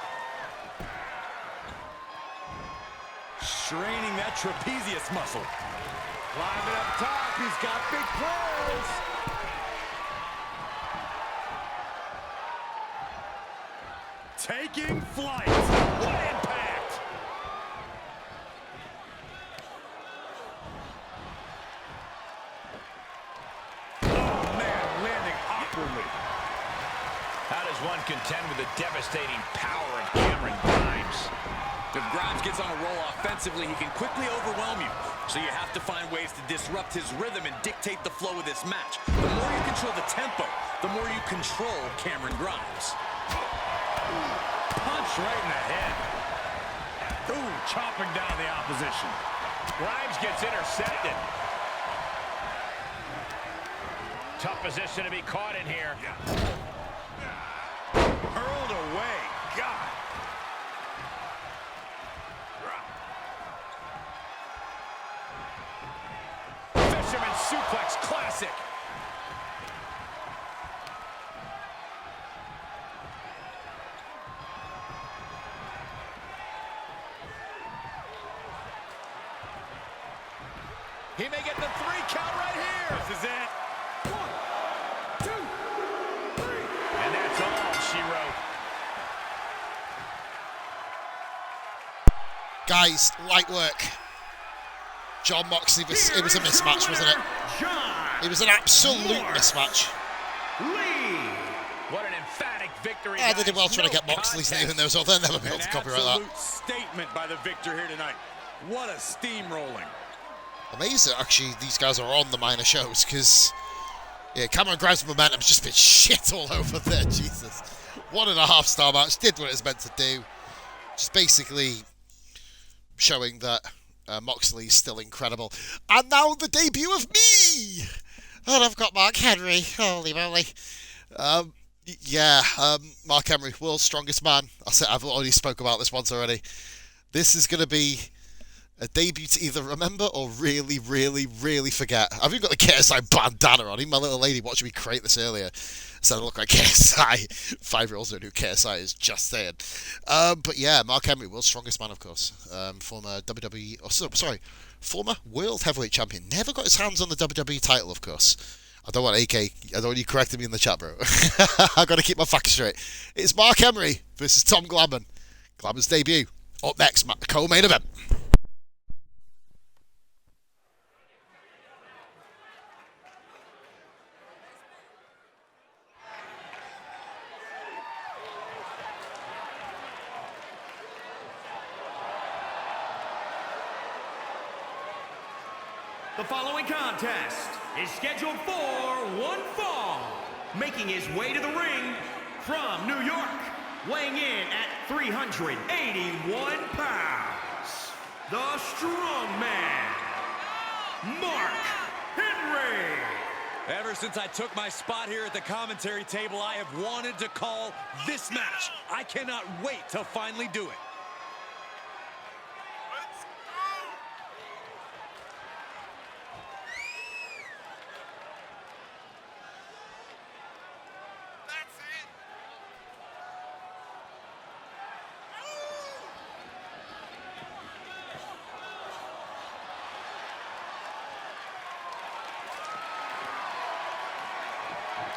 Straining that trapezius muscle. Climbing up top, he's got big plans. Taking flight. What impact! Oh, man, landing awkwardly. How does one contend with the devastating power of Cameron Grimes? If Grimes gets on a roll offensively, he can quickly overwhelm you. So you have to find ways to disrupt his rhythm and dictate the flow of this match. The more you control the tempo, the more you control Cameron Grimes. Punch right in the head. Ooh, chopping down the opposition. Grimes gets intercepted. Tough position to be caught in here. Hurled away. God. Fisherman suplex classic. He may get the 3 count right here. This is it. 1, 2, 3. And that's all she wrote. Guys, light work. John Moxley, it was a mismatch, wasn't it? It was an absolute mismatch. What an emphatic victory. Yeah, they did well guys. trying to No get Moxley's name in contest. there, so they'll never be able to copyright that. An absolute statement by the victor here tonight. What a steamrolling. Amazing, actually, these guys are on the minor shows, because, yeah, Cameron Grimes' momentum's just been shit all over there, Jesus. 1.5 star match, did what it was meant to do. Just basically showing that Moxley's still incredible. And now the debut of me! And I've got Mark Henry, holy moly. Mark Henry, world's strongest man. I've already spoke about this once already. This is going to be a debut to either remember or really, really, really forget. I've even got the KSI bandana on. Even my little lady watching me create this earlier said I look like KSI. 5-year-olds don't know who KSI is, just saying. But yeah, Mark Henry, world's strongest man, of course. Former WWE, former World Heavyweight Champion. Never got his hands on the WWE title, of course. I don't want you correcting me in the chat, bro. I've got to keep my facts straight. It's Mark Henry versus Tom Glavman. Glavman's debut. Up next, co-main event. The following contest is scheduled for one fall. Making his way to the ring from New York, weighing in at 381 pounds, the strong man, Mark Henry. Ever since I took my spot here at the commentary table, I have wanted to call this match. I cannot wait to finally do it.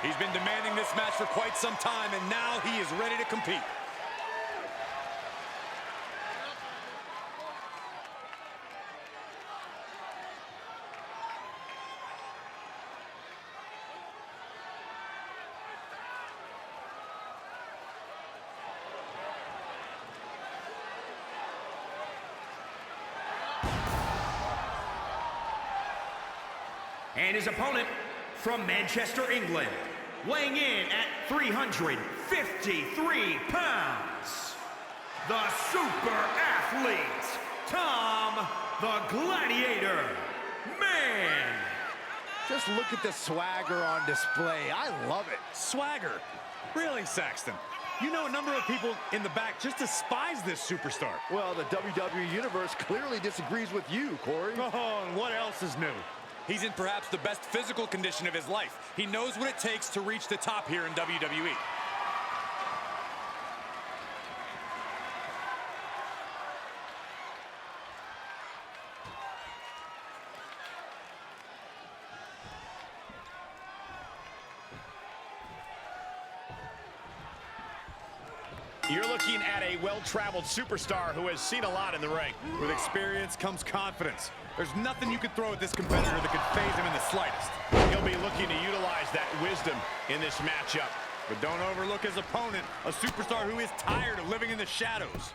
He's been demanding this match for quite some time, and now he is ready to compete. And his opponent from Manchester, England, weighing in at 353 pounds, the super athlete, Tom the Gladiator Man. Just look at the swagger on display. I love it. Swagger. Really, Saxton? You know a number of people in the back just despise this superstar. Well, the WWE Universe clearly disagrees with you, Corey. Oh, and what else is new? He's in perhaps the best physical condition of his life. He knows what it takes to reach the top here in WWE. You're looking at a well-traveled superstar who has seen a lot in the ring. With experience comes confidence. There's nothing you could throw at this competitor that could phase him in the slightest. He'll be looking to utilize that wisdom in this matchup. But don't overlook his opponent, a superstar who is tired of living in the shadows.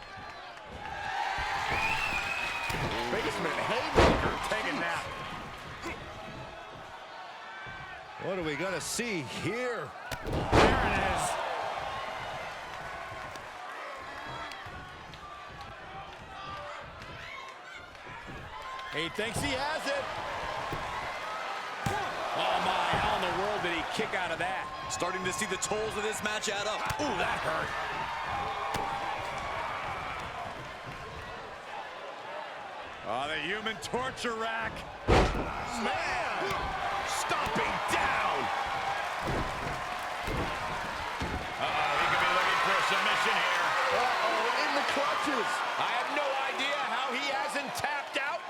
basement haymaker. Take a nap. What are we going to see here? There it is. He thinks he has it. Oh my, how in the world did he kick out of that? Starting to see the tolls of this match add up. Ooh, that hurt. Oh, the human torture rack. Man, stomping down. Uh-oh, he could be looking for a submission here. Uh-oh, in the clutches. I have no idea how he hasn't tapped out.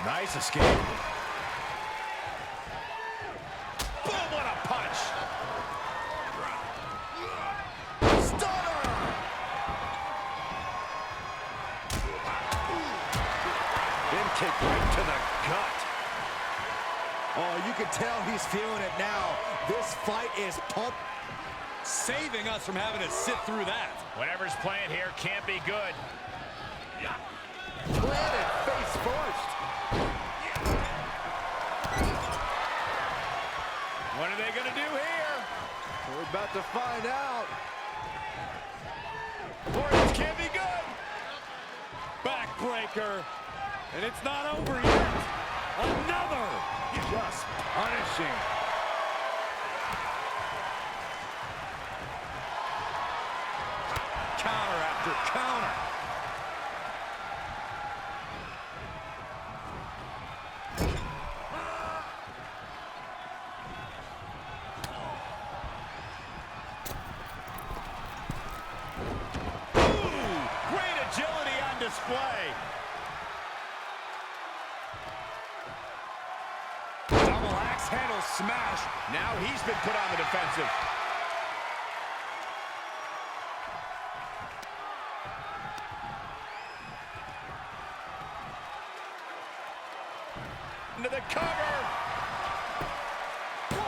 Nice escape. Boom, what a punch. Stunner. Then kick right to the gut. Oh, you can tell he's feeling it now. This fight is pumped. Saving us from having to sit through that. Whatever's playing here can't be good. Planted face first. What are they going to do here? We're about to find out. Boy, this can't be good. Backbreaker. And it's not over yet. Another. Just punishing. Counter after counter. Great agility on display. Double axe handle smash. Now he's been put on the defensive. Into the cover.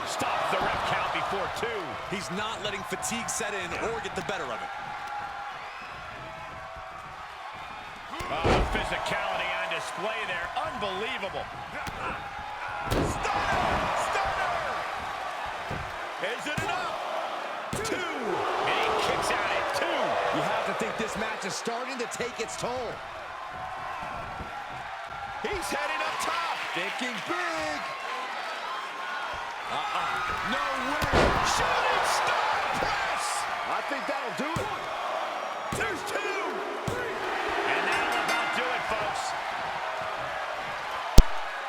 Stops the ref count before two. He's not letting fatigue set in or get the better of it. Oh, physicality on display there. Unbelievable. Stunner! Is it enough? Two. And he kicks out at two. You have to think this match is starting to take its toll. He's heading up top. Thinking big. No way. Shooting star press. I think that'll do it. There's two. And that'll about do it, folks.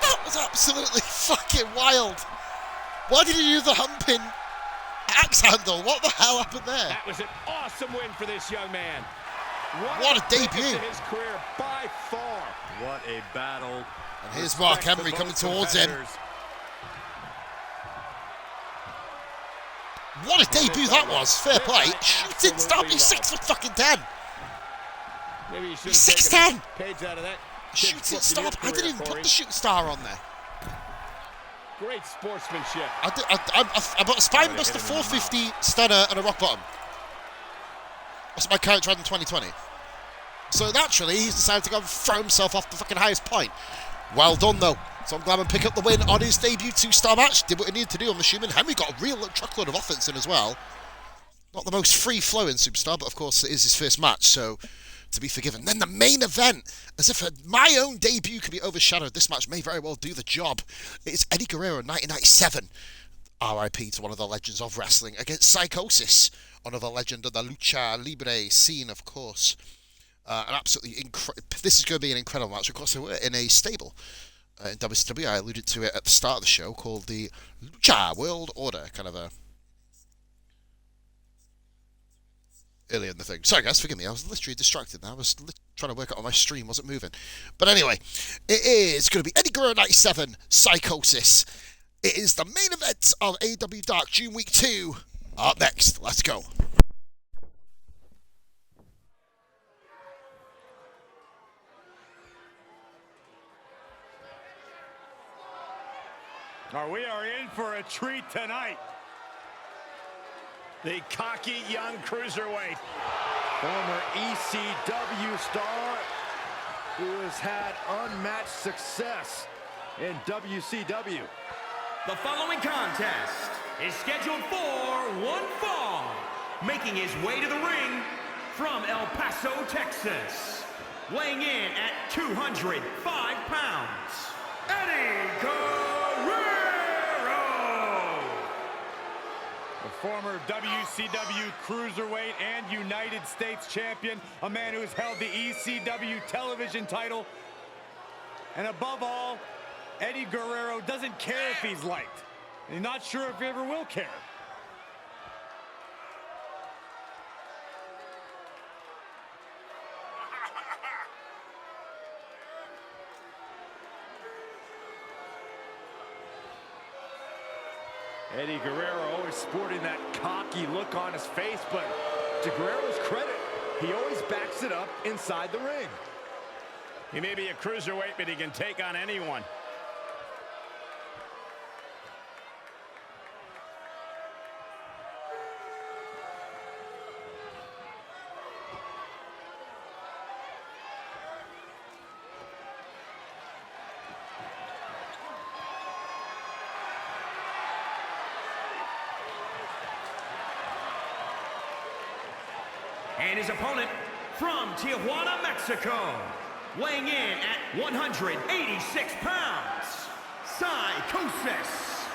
That was absolutely fucking wild. Why did he do the humping axe handle? What the hell happened there? That was an awesome win for this young man. What a debut. In his career by far. What a battle. And here's Mark Henry coming towards him. What a debut that was. Fair play. Shooting star. He's 6'10". Maybe you should He's have taken 6'10". a page out of that. Shooting star. I didn't even put the shooting star on there. Great sportsmanship. I got a spine buster 450, stunner, and a rock bottom. That's my character in 2020. So naturally, he's decided to go and throw himself off the fucking highest point. Well done, though. Tom Glamour pick up the win on his debut 2-star match. Did what he needed to do, I'm assuming. Henry got a real truckload of offense in as well. Not the most free-flowing superstar, but of course it is his first match, so to be forgiven. Then the main event, as if my own debut could be overshadowed, this match may very well do the job. It's Eddie Guerrero in 1997. R.I.P. to one of the legends of wrestling against Psychosis, another legend of the Lucha Libre scene, of course. An absolutely this is going to be an incredible match. Of course, they were in a stable in WCW. I alluded to it at the start of the show, called the Lucha World Order, kind of a earlier in the thing. Sorry, guys, forgive me. I was literally distracted. I was trying to work out on my stream, wasn't moving. But anyway, it is going to be Eddie Guerrero 97, Psychosis. It is the main event of AEW Dark June Week 2. Up next, let's go. We are in for a treat tonight. The cocky young cruiserweight. Former ECW star who has had unmatched success in WCW. The following contest is scheduled for one fall. Making his way to the ring from El Paso, Texas. Weighing in at 205 pounds, Eddie Guerrero! The former WCW Cruiserweight and United States Champion, a man who has held the ECW television title. And above all, Eddie Guerrero doesn't care if he's liked. And he's not sure if he ever will care. Eddie Guerrero always sporting that cocky look on his face, but to Guerrero's credit, he always backs it up inside the ring. He may be a cruiserweight, but he can take on anyone. And his opponent from Tijuana, Mexico, weighing in at 186 pounds, Psychosis.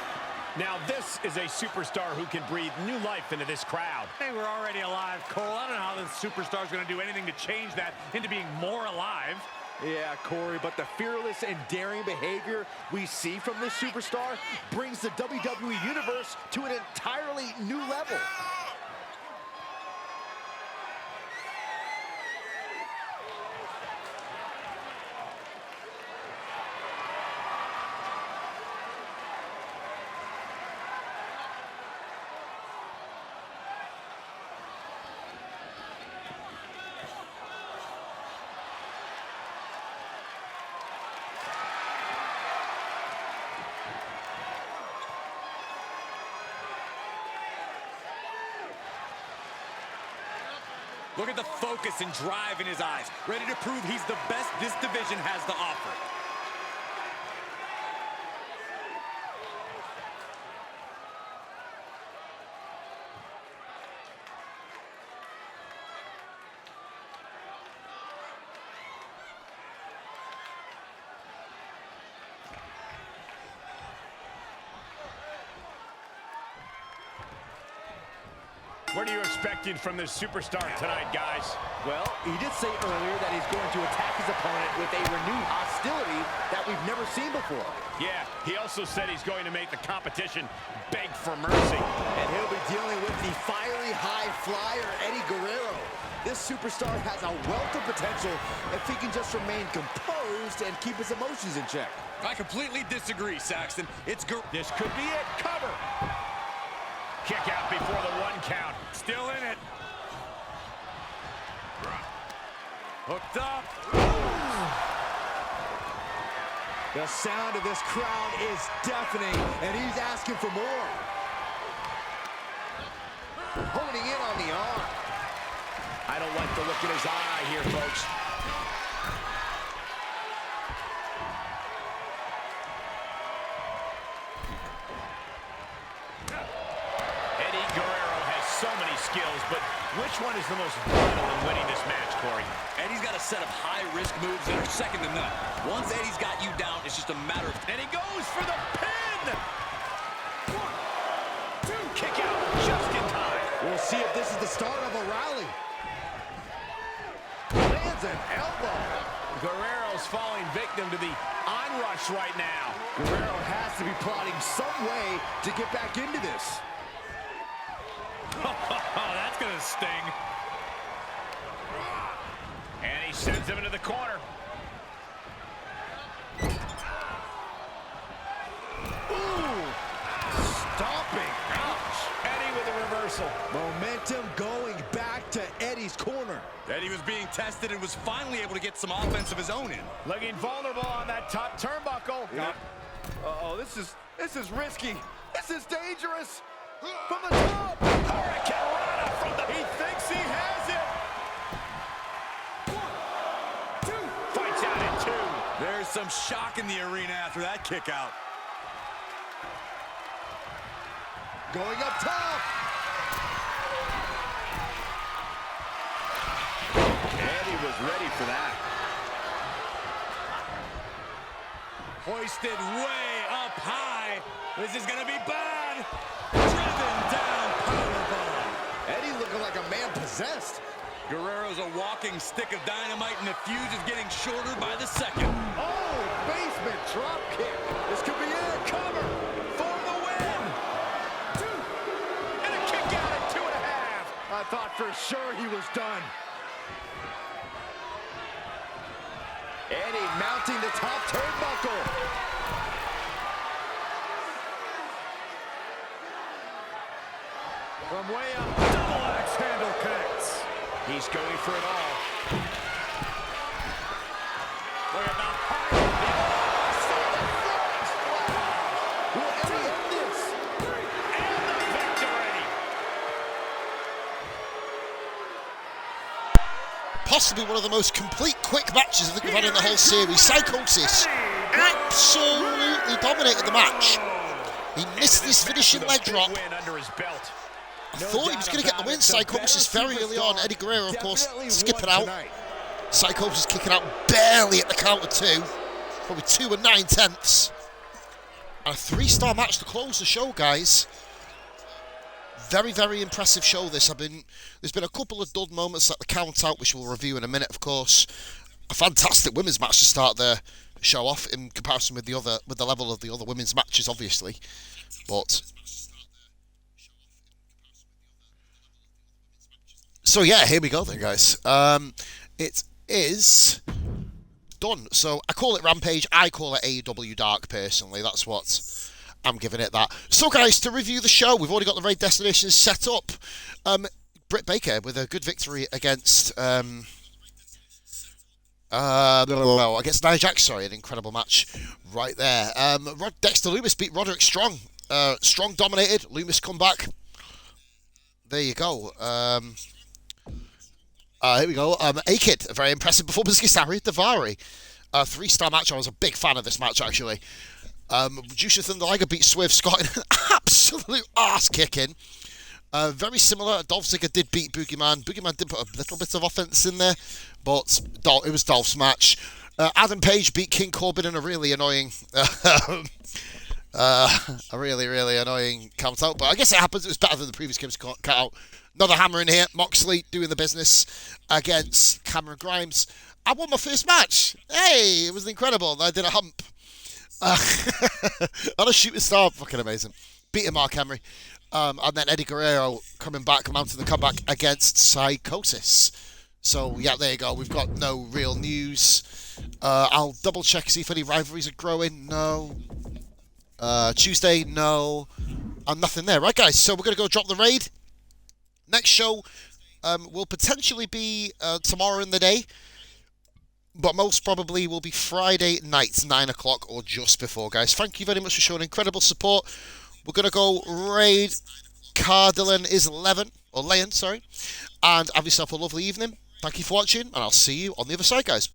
Now this is a superstar who can breathe new life into this crowd. Hey, we're already alive, Cole. I don't know how this superstar's going to do anything to change that into being more alive. Yeah, Corey, but the fearless and daring behavior we see from this superstar brings the WWE Universe to an entirely new level. Look at the focus and drive in his eyes, ready to prove he's the best this division has to offer. What are you expecting from this superstar tonight, guys? Well, he did say earlier that he's going to attack his opponent with a renewed hostility that we've never seen before. Yeah, he also said he's going to make the competition beg for mercy. And he'll be dealing with the fiery high flyer, Eddie Guerrero. This superstar has a wealth of potential if he can just remain composed and keep his emotions in check. I completely disagree, Saxton. This could be it. Cover. Kick out before the one count. Still in it. Hooked up. The sound of this crowd is deafening, and he's asking for more. Honing in on the arm. I don't like the look in his eye here, folks. Eddie Guerrero has so many skills, but which one is the most vital in winning this match, Corey? Eddie's got a set of high-risk moves that are second to none. Once Eddie's got you down, it's just a matter of... And he goes for the pin! 1, 2, kick out just in time. We'll see if this is the start of a rally. Lands an elbow. Guerrero's falling victim to the onrush right now. Guerrero has to be plotting some way to get back into this. Oh, that's going to sting. And he sends him into the corner. Ooh! Stomping. Ouch. Eddie with a reversal. Momentum going back to Eddie's corner. Eddie was being tested and was finally able to get some offense of his own in. Looking vulnerable on that top turnbuckle. Uh-oh, this is risky. This is dangerous. From the top. Hurricane Rana from the... He thinks he has it. 1, 2. Fights out some shock in the arena after that kick out. Going up top. Eddie was ready for that. Hoisted way up high. This is going to be bad. Driven down, powerbomb. Eddie looking like a man possessed. Guerrero's a walking stick of dynamite, and the fuse is getting shorter by the second. Oh, basement drop kick. This could be it. Cover for the win. And a kick out at 2.5. I thought for sure he was done. Eddie mounting the top turnbuckle. From way up, double axe handle connects. He's going for it all. Look at that. Will Eddie end this? And the victory. Possibly one of the most complete quick matches I think we've had in the whole series. Psychosis absolutely dominated the match. He missed this finishing leg drop. Win under his belt. I thought he was going to get the win. Psychosis very early on. Eddie Guerrero, of course, skipping out. Psychosis kicking out barely at the count of 2. Probably 2 9/10. And a 3-star match to close the show, guys. Very, very impressive show this. There's been a couple of dud moments like the count out, which we'll review in a minute, of course. A fantastic women's match to start the show off in comparison with the level of the other women's matches, obviously. But so yeah, here we go then, guys. It is done. So I call it Rampage. I call it AEW Dark, personally. That's what I'm giving it that. So, guys, to review the show, we've already got the raid destinations set up. Britt Baker with a good victory against against Nia Jax. Sorry, an incredible match right there. Dexter Lumis beat Roderick Strong. Strong dominated. Lumis come back. There you go. Here we go. A-Kid, a very impressive performance against Ari Daivari. 3-star match. I was a big fan of this match, actually. Jushin Thunder Liger beat Swerve Scott in an absolute arse-kicking. Very similar. Dolph Ziggler did beat Boogeyman. Boogeyman did put a little bit of offense in there, but it was Dolph's match. Adam Page beat King Corbin in a really annoying, really annoying count out. But I guess it happens. It was better than the previous game's count out. Another hammer in here. Moxley doing the business against Cameron Grimes. I won my first match. Hey, it was incredible. I did a hump. On a shooting star. Fucking amazing. Beating Mark Henry. And then Eddie Guerrero coming back, mounting the comeback against Psychosis. So, yeah, there you go. We've got no real news. I'll double check, see if any rivalries are growing. No. Tuesday, no. And nothing there. Right, guys, so we're going to go drop the raid. Next show will potentially be tomorrow in the day. But most probably will be Friday night, 9 o'clock or just before, guys. Thank you very much for showing incredible support. We're going to go raid Cardillon is 11, or Leon, sorry. And have yourself a lovely evening. Thank you for watching, and I'll see you on the other side, guys.